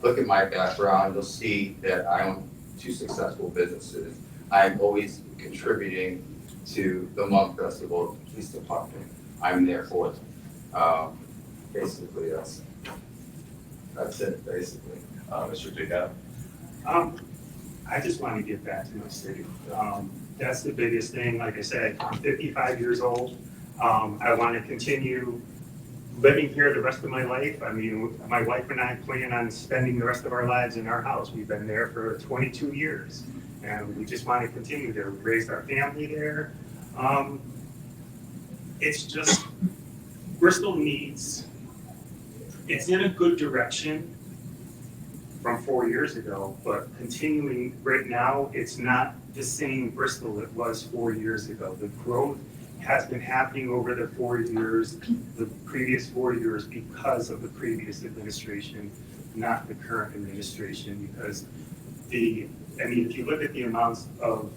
look at my background, you'll see that I own 2 successful businesses. I'm always contributing to the Monk Festival Police Department. I'm there for them. Basically, that's it, basically. Mr. Dugan? I just want to get back to my city. That's the biggest thing. Like I said, I'm 55 years old. I want to continue living here the rest of my life. I mean, my wife and I plan on spending the rest of our lives in our house. We've been there for 22 years, and we just want to continue to raise our family there. It's just, Bristol needs, it's in a good direction from 4 years ago, but continuing right now, it's not the same Bristol it was 4 years ago. The growth has been happening over the 4 years, the previous 4 years, because of the previous administration, not the current administration, because if you look at the amounts of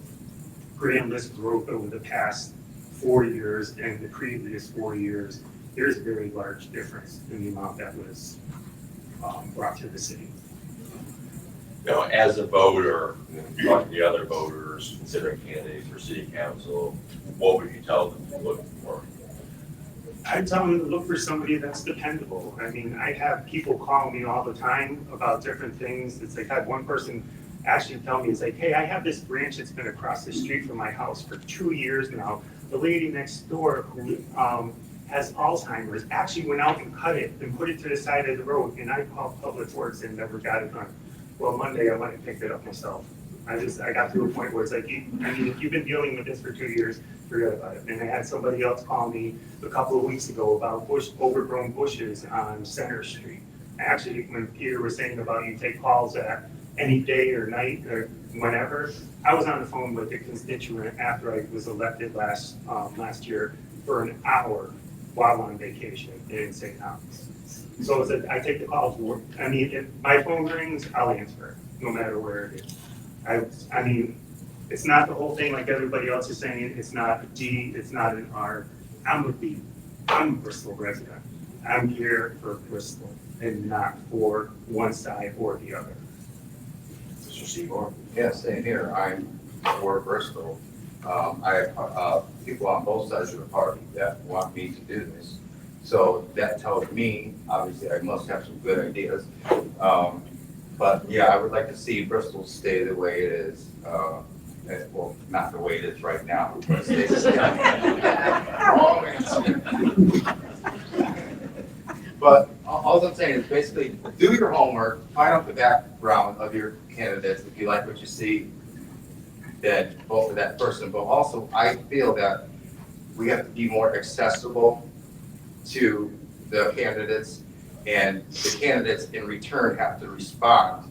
grand list growth over the past 4 years and the previous 4 years, there's a very large difference in the amount that was brought to the city. You know, as a voter, talking to the other voters, considering candidates for city council, what would you tell them to look for? I'd tell them to look for somebody that's dependable. I mean, I have people call me all the time about different things. It's like I had one person actually tell me, it's like, hey, I have this branch that's been across the street from my house for 2 years now. The lady next door who has Alzheimer's actually went out and cut it and put it to the side of the road, and I called Public Works and never got it done. Well, Monday I went and picked it up myself. I got to a point where it's like, if you've been dealing with this for 2 years, forget about it. And I had somebody else call me a couple of weeks ago about overgrown bushes on Center Street. Actually, when Peter was saying about you take calls at any day or night or whenever, I was on the phone with a constituent after I was elected last year for an hour while on vacation in St. Thomas. So it's I take the calls. I mean, if my phone rings, I'll answer, no matter where it is. I mean, it's not the whole thing like everybody else is saying. It's not a D, it's not an R. I'm a B. I'm a Bristol resident. I'm here for Bristol and not for one side or the other. Mr. Seymour? Yeah, same here. I'm for Bristol. I have people on both sides of the party that want me to do this. So that tells me, obviously, I must have some good ideas. But yeah, I would like to see Bristol stay the way it is. Well, not the way it is right now, but stay the same. Wrong answer. But all I'm saying is basically do your homework, find out the background of your candidates. If you like what you see, then vote for that person. But also, I feel that we have to be more accessible to the candidates, and the candidates in return have to respond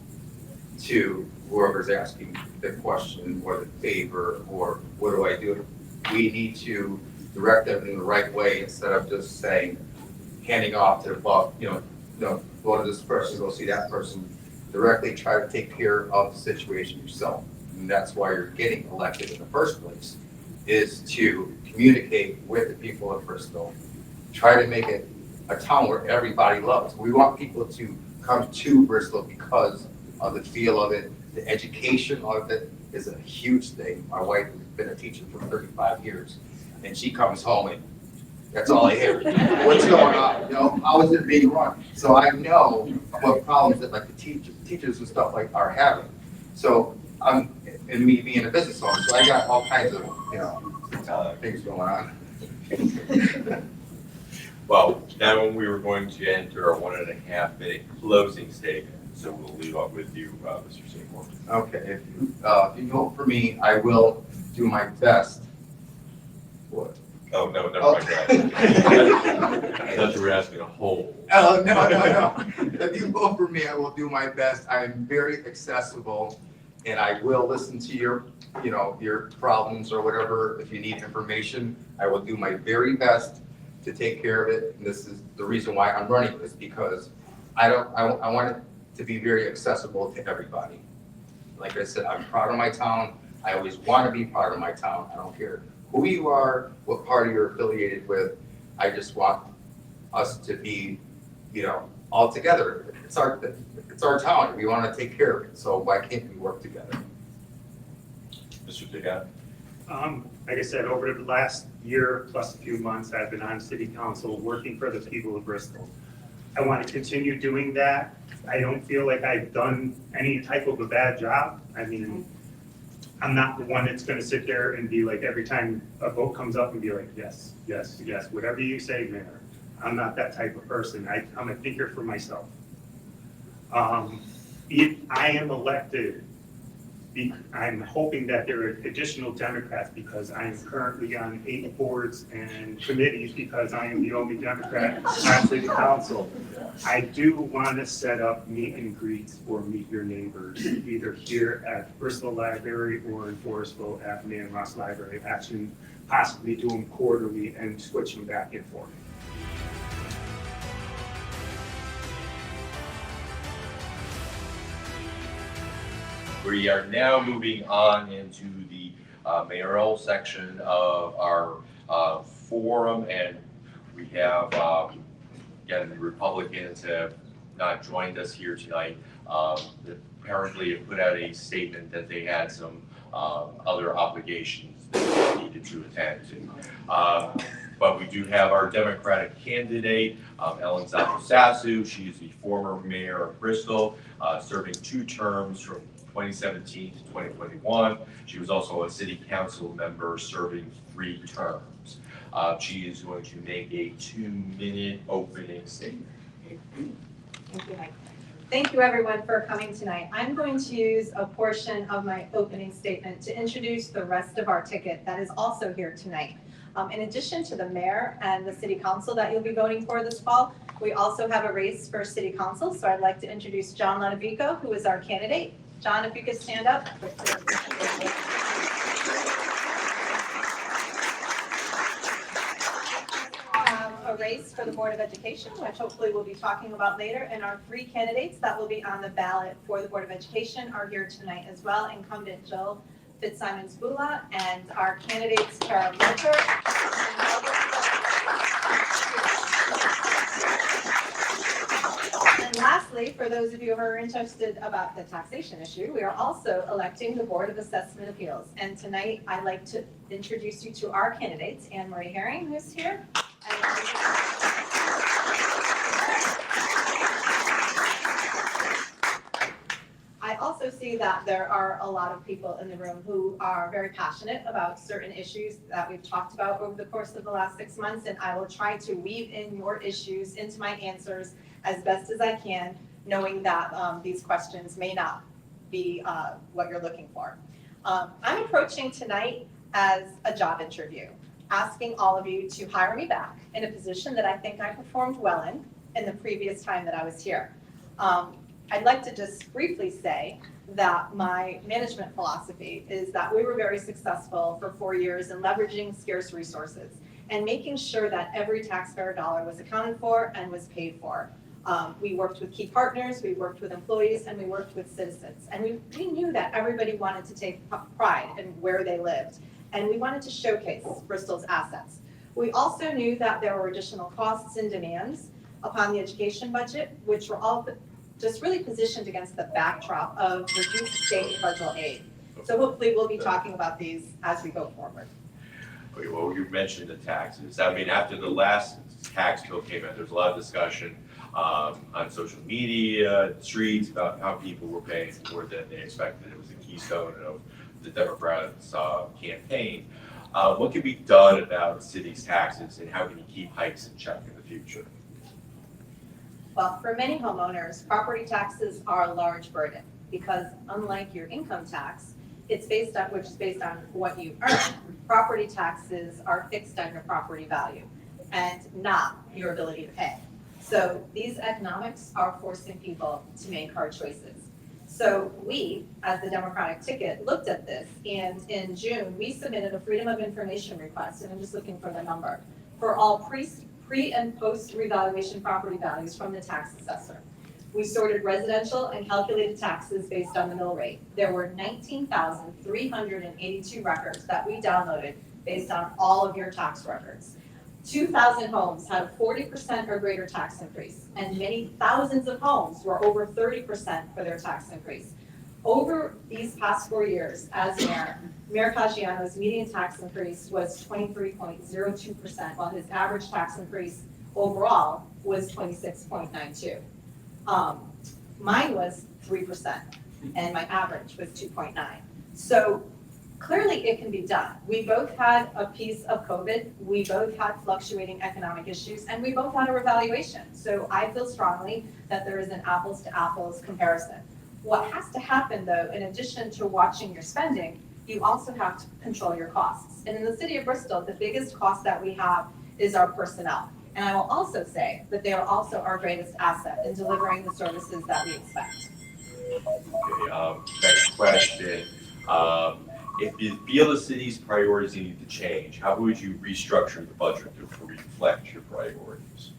to whoever's asking the question or the favor or what do I do? We need to direct them in the right way instead of just saying, handing off to the above, go to this person, go see that person. Directly try to take care of the situation yourself. And that's why you're getting elected in the first place, is to communicate with the people of Bristol. Try to make it a town where everybody loves. We want people to come to Bristol because of the feel of it. The education of it is a huge thing. My wife has been a teacher for 35 years, and she comes home and that's all I hear. What's going on? How is it being run? So I know what problems that like the teachers and stuff like are having. So and me being a business owner, so I got all kinds of things going on. Well, now we were going to enter our 1.5-minute closing statement, so we'll leave off with you, Mr. Seymour. Okay, if you vote for me, I will do my best. What? Oh, no, never mind that. I thought you were asking a whole. Oh, no. If you vote for me, I will do my best. I am very accessible, and I will listen to your problems or whatever. If you need information, I will do my very best to take care of it. And this is the reason why I'm running this, because I want it to be very accessible to everybody. Like I said, I'm proud of my town. I always want to be part of my town. I don't care who you are, what party you're affiliated with. I just want us to be, all together. It's our town. We want to take care of it. So why can't we work together? Mr. Pickett? Like I said, over the last year plus a few months, I've been on city council working for the people of Bristol. I want to continue doing that. I don't feel like I've done any type of a bad job. I mean, I'm not the one that's gonna sit there and be like, every time a vote comes up and be like, yes, yes, yes, whatever you say, Mayor. I'm not that type of person. I'm a thinker for myself. If I am elected, I'm hoping that there are additional Democrats, because I am currently on 8 boards and committees because I am the only Democrat on city council. I do want to set up meet and greets for Meet Your Neighbors, either here at Bristol Library or in Forestville at Man Ross Library. Actually, possibly do them quarterly and switch them back and forth. We are now moving on into the mayoral section of our forum, and we have, again, the Republicans have not joined us here tonight. Apparently have put out a statement that they had some other obligations that they needed to attend to. But we do have our Democratic candidate, Ellen Zaposasu. She is the former mayor of Bristol, serving 2 terms from 2017 to 2021. She was also a city council member serving 3 terms. She is going to make a 2-minute opening statement. Thank you, Mike. Thank you, everyone, for coming tonight. I'm going to use a portion of my opening statement to introduce the rest of our ticket that is also here tonight. In addition to the mayor and the city council that you'll be voting for this fall, we also have a race for city council. So I'd like to introduce John Lodovico, who is our candidate. John, if you could stand up. A race for the Board of Education, which hopefully we'll be talking about later. And our 3 candidates that will be on the ballot for the Board of Education are here tonight as well. Incumbent Jill Fitzsimons-Bula and our candidates Kara Milker. And lastly, for those of you who are interested about the taxation issue, we are also electing the Board of Assessment Appeals. And tonight, I'd like to introduce you to our candidates, Anne Marie Herring, who's here. I also see that there are a lot of people in the room who are very passionate about certain issues that we've talked about over the course of the last 6 months, and I will try to weave in your issues into my answers as best as I can, knowing that these questions may not be what you're looking for. I'm approaching tonight as a job interview, asking all of you to hire me back in a position that I think I performed well in the previous time that I was here. I'd like to just briefly say that my management philosophy is that we were very successful for 4 years in leveraging scarce resources and making sure that every taxpayer dollar was accounted for and was paid for. We worked with key partners, we worked with employees, and we worked with citizens. And we knew that everybody wanted to take pride in where they lived, and we wanted to showcase Bristol's assets. We also knew that there were additional costs and demands upon the education budget, which were all just really positioned against the backdrop of reduced state and federal aid. So hopefully we'll be talking about these as we go forward. Okay, well, you mentioned the taxes. I mean, after the last tax bill came out, there's a lot of discussion on social media, streets, about how people were paying more than they expected. It was a keystone of the Democrats' campaign. What can be done about the city's taxes, and how can you keep hikes in check in the future? Well, for many homeowners, property taxes are a large burden because unlike your income tax, which is based on what you earn, property taxes are fixed on your property value and not your ability to pay. So these economics are forcing people to make hard choices. So we, as the Democratic ticket, looked at this, and in June, we submitted a Freedom of Information request, and I'm just looking for the number, for all pre and post revaluation property values from the tax assessor. We sorted residential and calculated taxes based on the mill rate. There were 19,382 records that we downloaded based on all of your tax records. 2,000 homes had a 40% or greater tax increase, and many thousands of homes were over 30% for their tax increase. Over these past 4 years, as Mayor Caggiano's median tax increase was 23.02%, while his average tax increase overall was 26.92. Mine was 3%, and my average was 2.9. So clearly it can be done. We both had a piece of COVID, we both had fluctuating economic issues, and we both had a revaluation. So I feel strongly that there is an apples to apples comparison. What has to happen though, in addition to watching your spending, you also have to control your costs. And in the city of Bristol, the biggest cost that we have is our personnel. And I will also say that they are also our greatest asset in delivering the services that we expect. Okay, next question. If you feel the city's priorities need to change, how would you restructure the budget to reflect your priorities?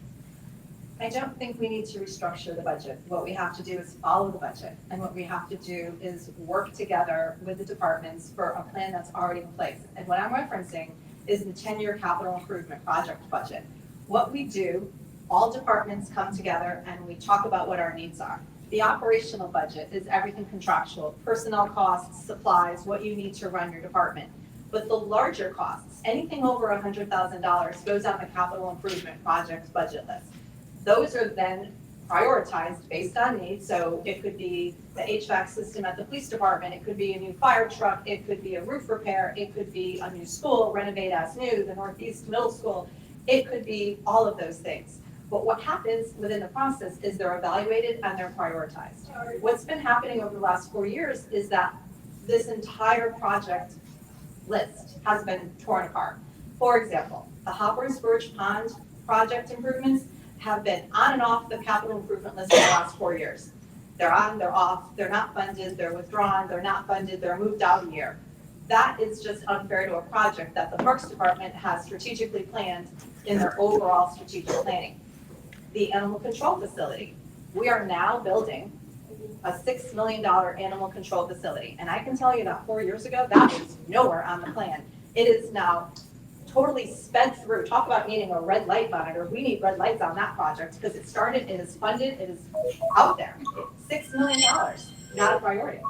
I don't think we need to restructure the budget. What we have to do is follow the budget. And what we have to do is work together with the departments for a plan that's already in place. And what I'm referencing is the 10-year capital improvement project budget. What we do, all departments come together and we talk about what our needs are. The operational budget is everything contractual, personnel costs, supplies, what you need to run your department. But the larger costs, anything over $100,000 goes on the capital improvement project budget list. Those are then prioritized based on needs. So it could be the HVAC system at the police department, it could be a new fire truck, it could be a roof repair, it could be a new school, renovate as new, the Northeast Middle School, it could be all of those things. But what happens within the process is they're evaluated and they're prioritized. What's been happening over the last 4 years is that this entire project list has been torn apart. For example, the Hoppers Birch Pond project improvements have been on and off the capital improvement list for the last 4 years. They're on, they're off, they're not funded, they're withdrawn, they're not funded, they're moved out a year. That is just unfair to a project that the Parks Department has strategically planned in their overall strategic planning. The animal control facility. We are now building a $6 million animal control facility. And I can tell you that 4 years ago, that was nowhere on the plan. It is now totally sped through. Talk about needing a red light monitor. We need red lights on that project because it started, it is funded, it is out there. $6 million, not a priority.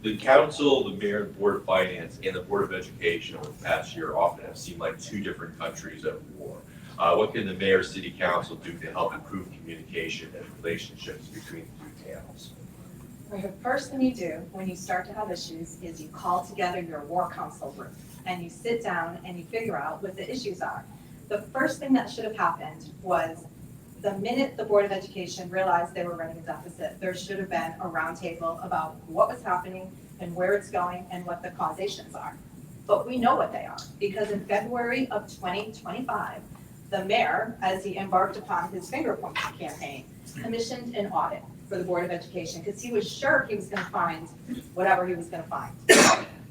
The council, the mayor, the board of finance, and the board of education over the past year often have seemed like two different countries at war. What can the mayor, city council do to help improve communication and relationships between the two towns? Well, the first thing you do when you start to have issues is you call together your war council group and you sit down and you figure out what the issues are. The first thing that should have happened was the minute the Board of Education realized they were running a deficit, there should have been a roundtable about what was happening and where it's going and what the causations are. But we know what they are, because in February of 2025, the mayor, as he embarked upon his finger pointing campaign, commissioned an audit for the Board of Education, because he was sure he was gonna find whatever he was gonna find.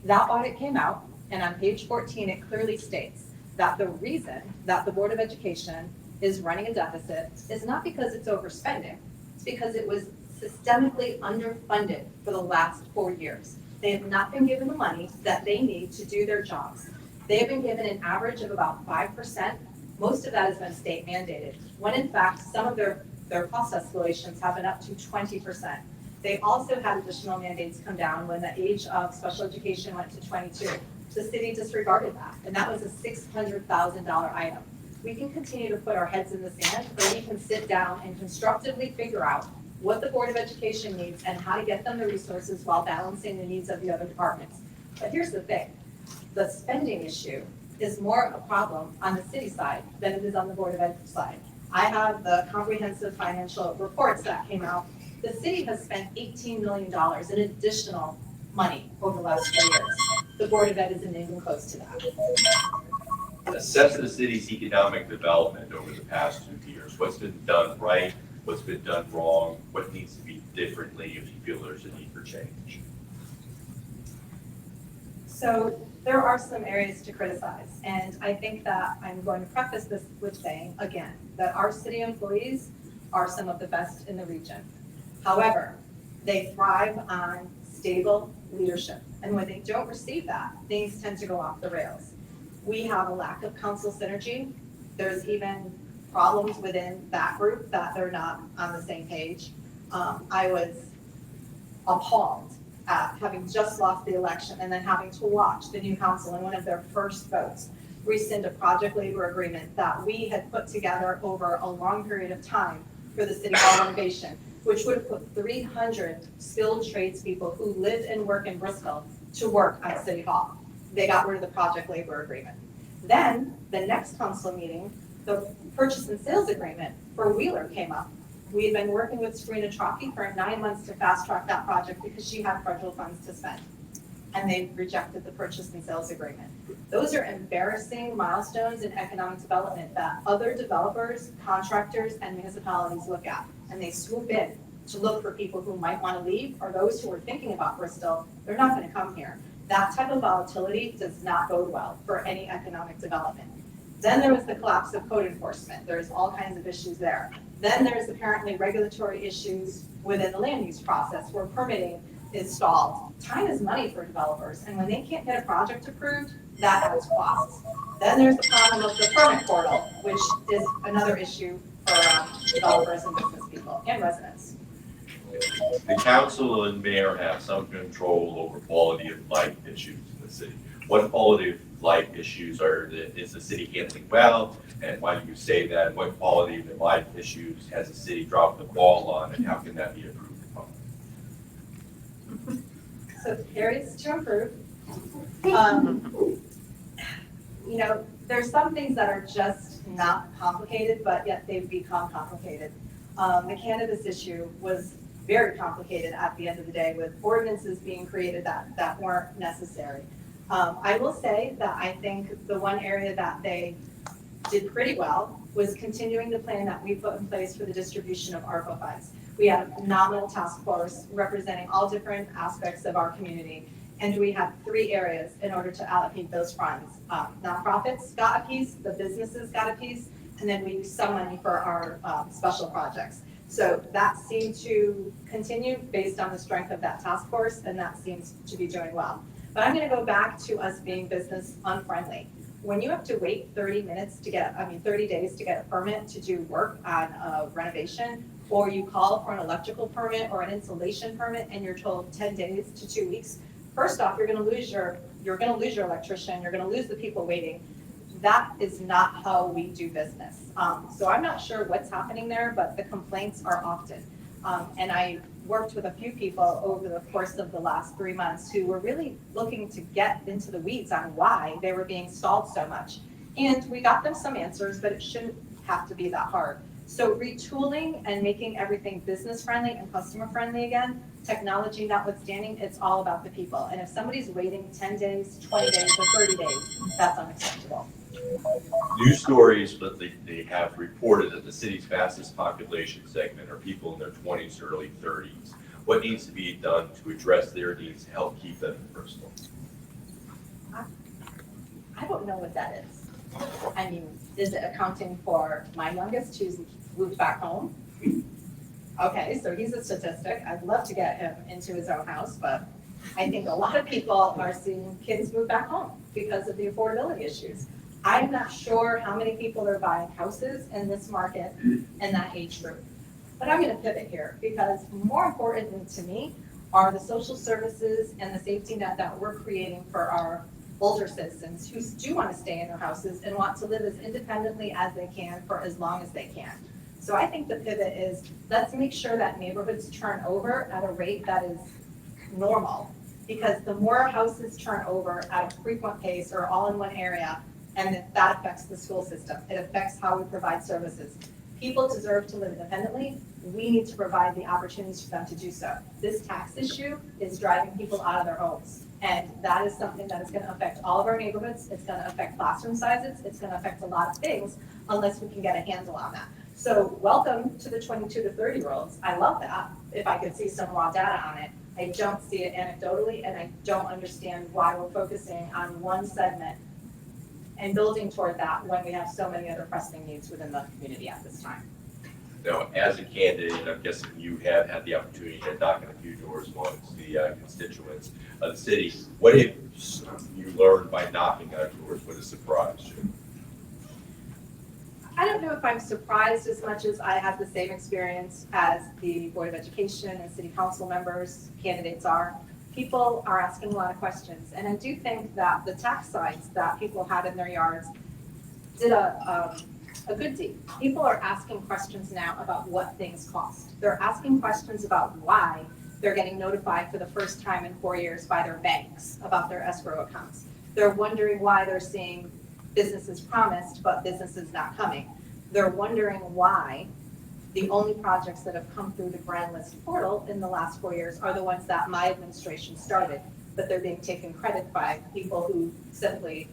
That audit came out, and on page 14, it clearly states that the reason that the Board of Education is running a deficit is not because it's overspending, it's because it was systemically underfunded for the last 4 years. They have not been given the money that they need to do their jobs. They have been given an average of about 5%. Most of that has been state mandated, when in fact, some of their cost escalations have been up to 20%. They also had additional mandates come down when the age of special education went to 22. The city disregarded that, and that was a $600,000 item. We can continue to put our heads in the sand, or we can sit down and constructively figure out what the Board of Education needs and how to get them the resources while balancing the needs of the other departments. But here's the thing, the spending issue is more a problem on the city side than it is on the Board of Ed side. I have the comprehensive financial reports that came out. The city has spent $18 million in additional money over the last 4 years. The Board of Ed isn't even close to that. Assess the city's economic development over the past 2 years. What's been done right? What's been done wrong? What needs to be differently if you feel there's a need for change? So there are some areas to criticize, and I think that I'm going to preface this with saying, again, that our city employees are some of the best in the region. However, they thrive on stable leadership, and when they don't receive that, things tend to go off the rails. We have a lack of council synergy. There's even problems within that group that they're not on the same page. I was appalled at having just lost the election and then having to watch the new council in one of their first votes rescind a project labor agreement that we had put together over a long period of time for the city hall renovation, which would have put 300 skilled tradespeople who live and work in Bristol to work at City Hall. They got rid of the project labor agreement. Then, the next council meeting, the purchase and sales agreement for Wheeler came up. We had been working with Serena Trophy for 9 months to fast track that project because she had federal funds to spend. And they rejected the purchase and sales agreement. Those are embarrassing milestones in economic development that other developers, contractors, and municipalities look at. And they swoop in to look for people who might want to leave, or those who are thinking about Bristol. They're not going to come here. That type of volatility does not bode well for any economic development. Then there was the collapse of code enforcement. There's all kinds of issues there. Then there's apparently regulatory issues within the land use process where permitting is stalled. Time is money for developers, and when they can't get a project approved, that adds costs. Then there's the problem of the permit portal, which is another issue for developers and business people and residents. The council and mayor have some control over quality of life issues in the city. What quality of life issues is the city handling well? And why do you say that? What quality of life issues has the city dropped the ball on, and how can that be improved upon? So areas to improve. There's some things that are just not complicated, but yet they've become complicated. The cannabis issue was very complicated at the end of the day, with ordinances being created that weren't necessary. I will say that I think the one area that they did pretty well was continuing the plan that we put in place for the distribution of ARPA funds. We had a phenomenal task force representing all different aspects of our community, and we had 3 areas in order to allocate those funds. Nonprofits got a piece, the businesses got a piece, and then we used some money for our special projects. So that seemed to continue based on the strength of that task force, and that seems to be doing well. But I'm gonna go back to us being business unfriendly. When you have to wait 30 days to get a permit to do work on a renovation, or you call for an electrical permit or an insulation permit and you're told 10 days to 2 weeks, first off, you're gonna lose your electrician, you're gonna lose the people waiting. That is not how we do business. So I'm not sure what's happening there, but the complaints are often. And I worked with a few people over the course of the last 3 months who were really looking to get into the weeds on why they were being stalled so much. And we got them some answers, but it shouldn't have to be that hard. So retooling and making everything business friendly and customer friendly again, technology notwithstanding, it's all about the people. And if somebody's waiting 10 days, 20 days, or 30 days, that's unacceptable. News stories, but they have reported that the city's fastest population segment are people in their 20s, early 30s. What needs to be done to address their needs to help keep them in Bristol? I don't know what that is. I mean, is it accounting for my youngest who's moved back home? Okay, so he's a statistic. I'd love to get him into his own house, but I think a lot of people are seeing kids move back home because of the affordability issues. I'm not sure how many people are buying houses in this market in that age group. But I'm gonna pivot here because more important to me are the social services and the safety net that we're creating for our older citizens who do want to stay in their houses and want to live as independently as they can for as long as they can. So I think the pivot is, let's make sure that neighborhoods turn over at a rate that is normal. Because the more houses turn over at a frequent pace or all in one area, and that affects the school system. It affects how we provide services. People deserve to live independently. We need to provide the opportunities for them to do so. This tax issue is driving people out of their homes. And that is something that is gonna affect all of our neighborhoods. It's gonna affect classroom sizes. It's gonna affect a lot of things unless we can get a handle on that. So welcome to the 22 to 30-year-olds. I love that. If I could see some raw data on it. I don't see it anecdotally, and I don't understand why we're focusing on one segment and building toward that when we have so many other pressing needs within the community at this time. Now, as a candidate, I'm guessing you have had the opportunity to knock on a few doors amongst the constituents of the city. What have you learned by knocking on doors? What has surprised you? I don't know if I'm surprised as much as I had the same experience as the Board of Education and City Council members, candidates are. People are asking a lot of questions, and I do think that the tax signs that people had in their yards did a good deed. People are asking questions now about what things cost. They're asking questions about why they're getting notified for the first time in 4 years by their banks about their escrow accounts. They're wondering why they're seeing businesses promised, but businesses not coming. They're wondering why the only projects that have come through the grand list portal in the last 4 years are the ones that my administration started, but they're being taken credit by people who simply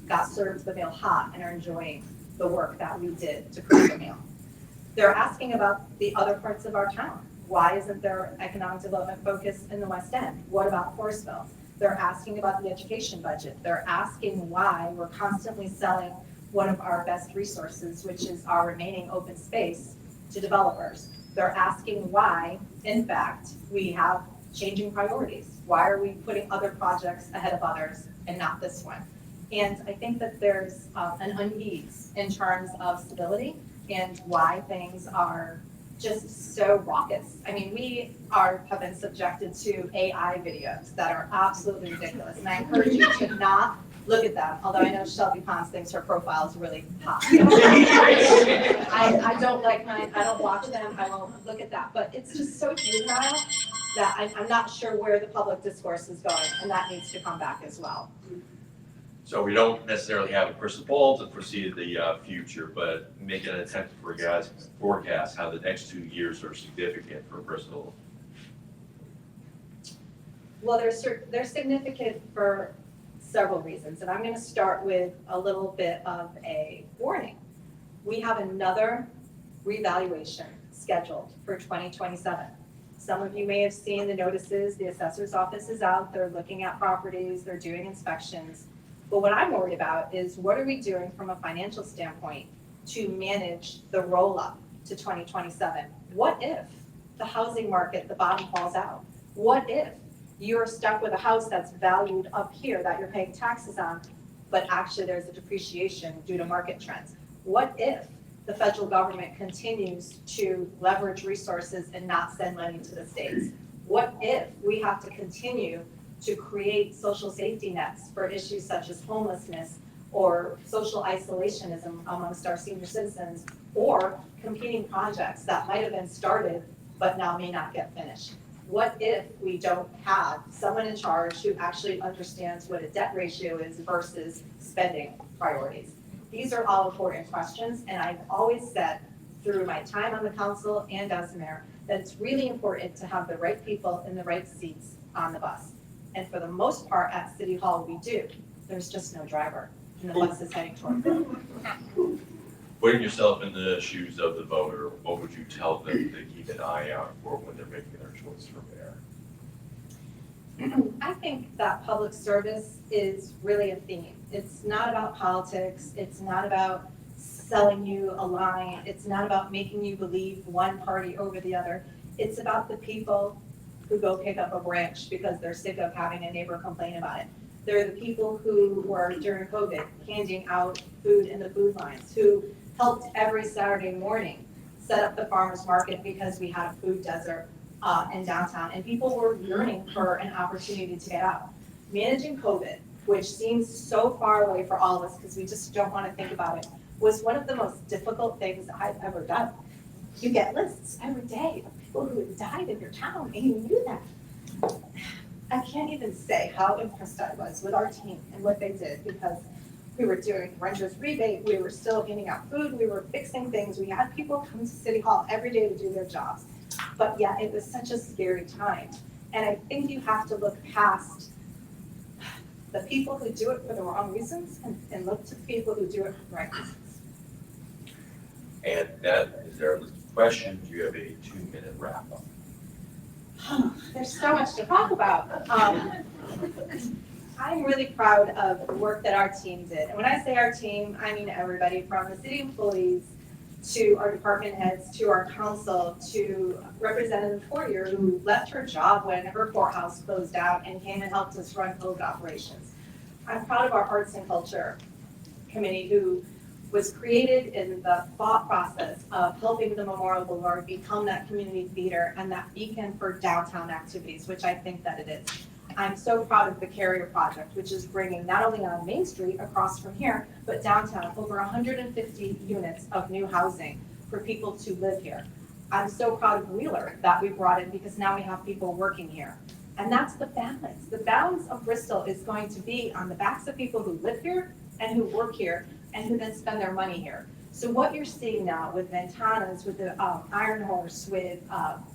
got served the meal hot and are enjoying the work that we did to create the meal. They're asking about the other parts of our town. Why isn't there economic development focus in the West End? What about Forestville? They're asking about the education budget. They're asking why we're constantly selling one of our best resources, which is our remaining open space, to developers. They're asking why, in fact, we have changing priorities. Why are we putting other projects ahead of others and not this one? And I think that there's an unease in terms of stability and why things are just so raucous. I mean, we have been subjected to AI videos that are absolutely ridiculous. And I encourage you to not look at them, although I know Shelby Pons thinks her profile is really hot. I don't like mine, I don't watch them, I won't look at that. But it's just so juvenile that I'm not sure where the public discourse is going, and that needs to come back as well. So we don't necessarily have a crystal ball to foresee the future, but make an attempt to forecast how the next 2 years are significant for Bristol. Well, they're significant for several reasons, and I'm going to start with a little bit of a warning. We have another revaluation scheduled for 2027. Some of you may have seen the notices, the assessor's office is out, they're looking at properties, they're doing inspections. But what I'm worried about is what are we doing from a financial standpoint to manage the roll-up to 2027? What if the housing market, the bottom falls out? What if you're stuck with a house that's valued up here that you're paying taxes on, but actually there's a depreciation due to market trends? What if the federal government continues to leverage resources and not send money to the states? What if we have to continue to create social safety nets for issues such as homelessness or social isolationism amongst our senior citizens, or competing projects that might have been started but now may not get finished? What if we don't have someone in charge who actually understands what a debt ratio is versus spending priorities? These are all important questions, and I've always said through my time on the council and as mayor that it's really important to have the right people in the right seats on the bus. And for the most part at City Hall, we do. There's just no driver, and the bus is heading toward them. Putting yourself in the shoes of the voter, what would you tell them to keep an eye out for when they're making their choice for mayor? I think that public service is really a theme. It's not about politics. It's not about selling you a line. It's not about making you believe one party over the other. It's about the people who go pick up a branch because they're sick of having a neighbor complain about it. They're the people who were during COVID handing out food in the food lines, who helped every Saturday morning set up the farmer's market because we had a food desert in downtown, and people were yearning for an opportunity to get out. Managing COVID, which seems so far away for all of us because we just don't want to think about it, was one of the most difficult things I've ever done. You get lists every day of people who had died in your town, and you knew that. I can't even say how impressed I was with our team and what they did, because we were doing renter's rebate, we were still handing out food, we were fixing things, we had people come to City Hall every day to do their jobs. But yeah, it was such a scary time. And I think you have to look past the people who do it for the wrong reasons and look to the people who do it for the right reasons. And that is our list of questions. You have a 2-minute wrap up. There's so much to talk about. I'm really proud of the work that our team did. And when I say our team, I mean everybody from the city employees to our department heads, to our council, to Representative Fourier, who left her job when her courthouse closed out and came and helped us run COVID operations. I'm proud of our Arts and Culture Committee, who was created in the thought process of helping the Memorial Boulevard become that community theater and that beacon for downtown activities, which I think that it is. I'm so proud of the Carrier Project, which is bringing not only on Main Street across from here, but downtown over 150 units of new housing for people to live here. I'm so proud of Wheeler that we brought in because now we have people working here. And that's the balance. The balance of Bristol is going to be on the backs of people who live here and who work here and who then spend their money here. So what you're seeing now with Ventana's, with the Iron Horse, with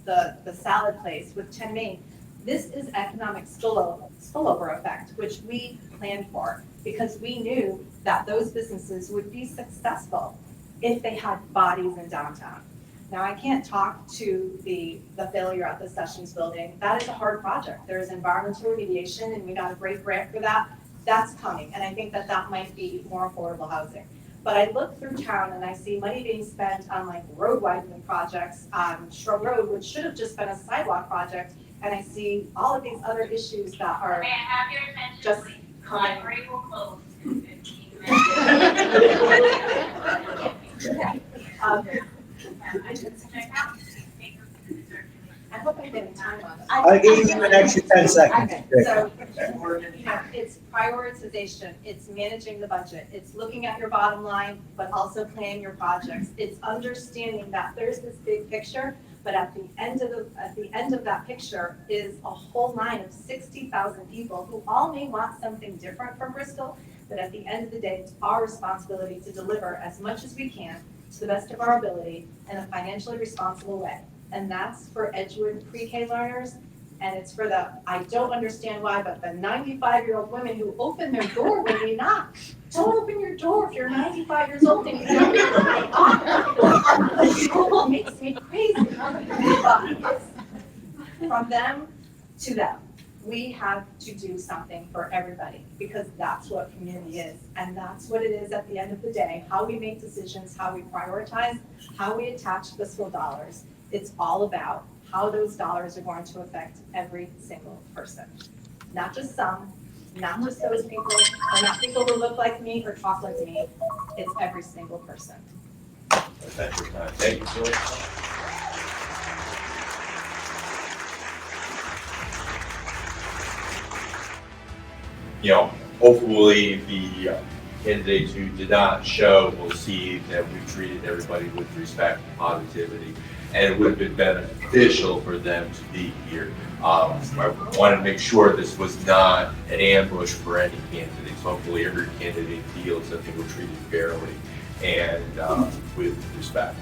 the salad place, with 10 Main, this is economic spillover effect, which we planned for because we knew that those businesses would be successful if they had bodies in downtown. Now, I can't talk to the failure at the Sessions Building. That is a hard project. There is environmental remediation, and we got a great grant for that. That's coming, and I think that that might be more affordable housing. But I look through town and I see money being spent on like road widening projects on Shrub Road, which should have just been a sidewalk project. And I see all of these other issues that are May I have your attention, just please? coming. Library will close in 15 minutes. Check out these papers in the circulation. I hope I'm getting time on this. I'll give you an extra 10 seconds. Okay, so, you know, it's prioritization, it's managing the budget, it's looking at your bottom line, but also planning your projects. It's understanding that there's this big picture, but at the end of that picture is a whole line of 60,000 people who all may want something different from Bristol, but at the end of the day, it's our responsibility to deliver as much as we can to the best of our ability in a financially responsible way. And that's for Edgewood pre-K learners, and it's for the, I don't understand why, but the 95-year-old women who open their door when we knock. Don't open your door if you're 95 years old and you don't It makes me crazy. From them to them, we have to do something for everybody because that's what community is. And that's what it is at the end of the day, how we make decisions, how we prioritize, how we attach fiscal dollars. It's all about how those dollars are going to affect every single person. Not just some, not just those people, or not people who look like me or talk like me. It's every single person. That's your time. Thank you, Julie. You know, hopefully the candidates who did not show will see that we treated everybody with respect and positivity, and it would have been beneficial for them to be here. I want to make sure this was not an ambush for any candidates. Hopefully every candidate feels that they were treated fairly and with respect.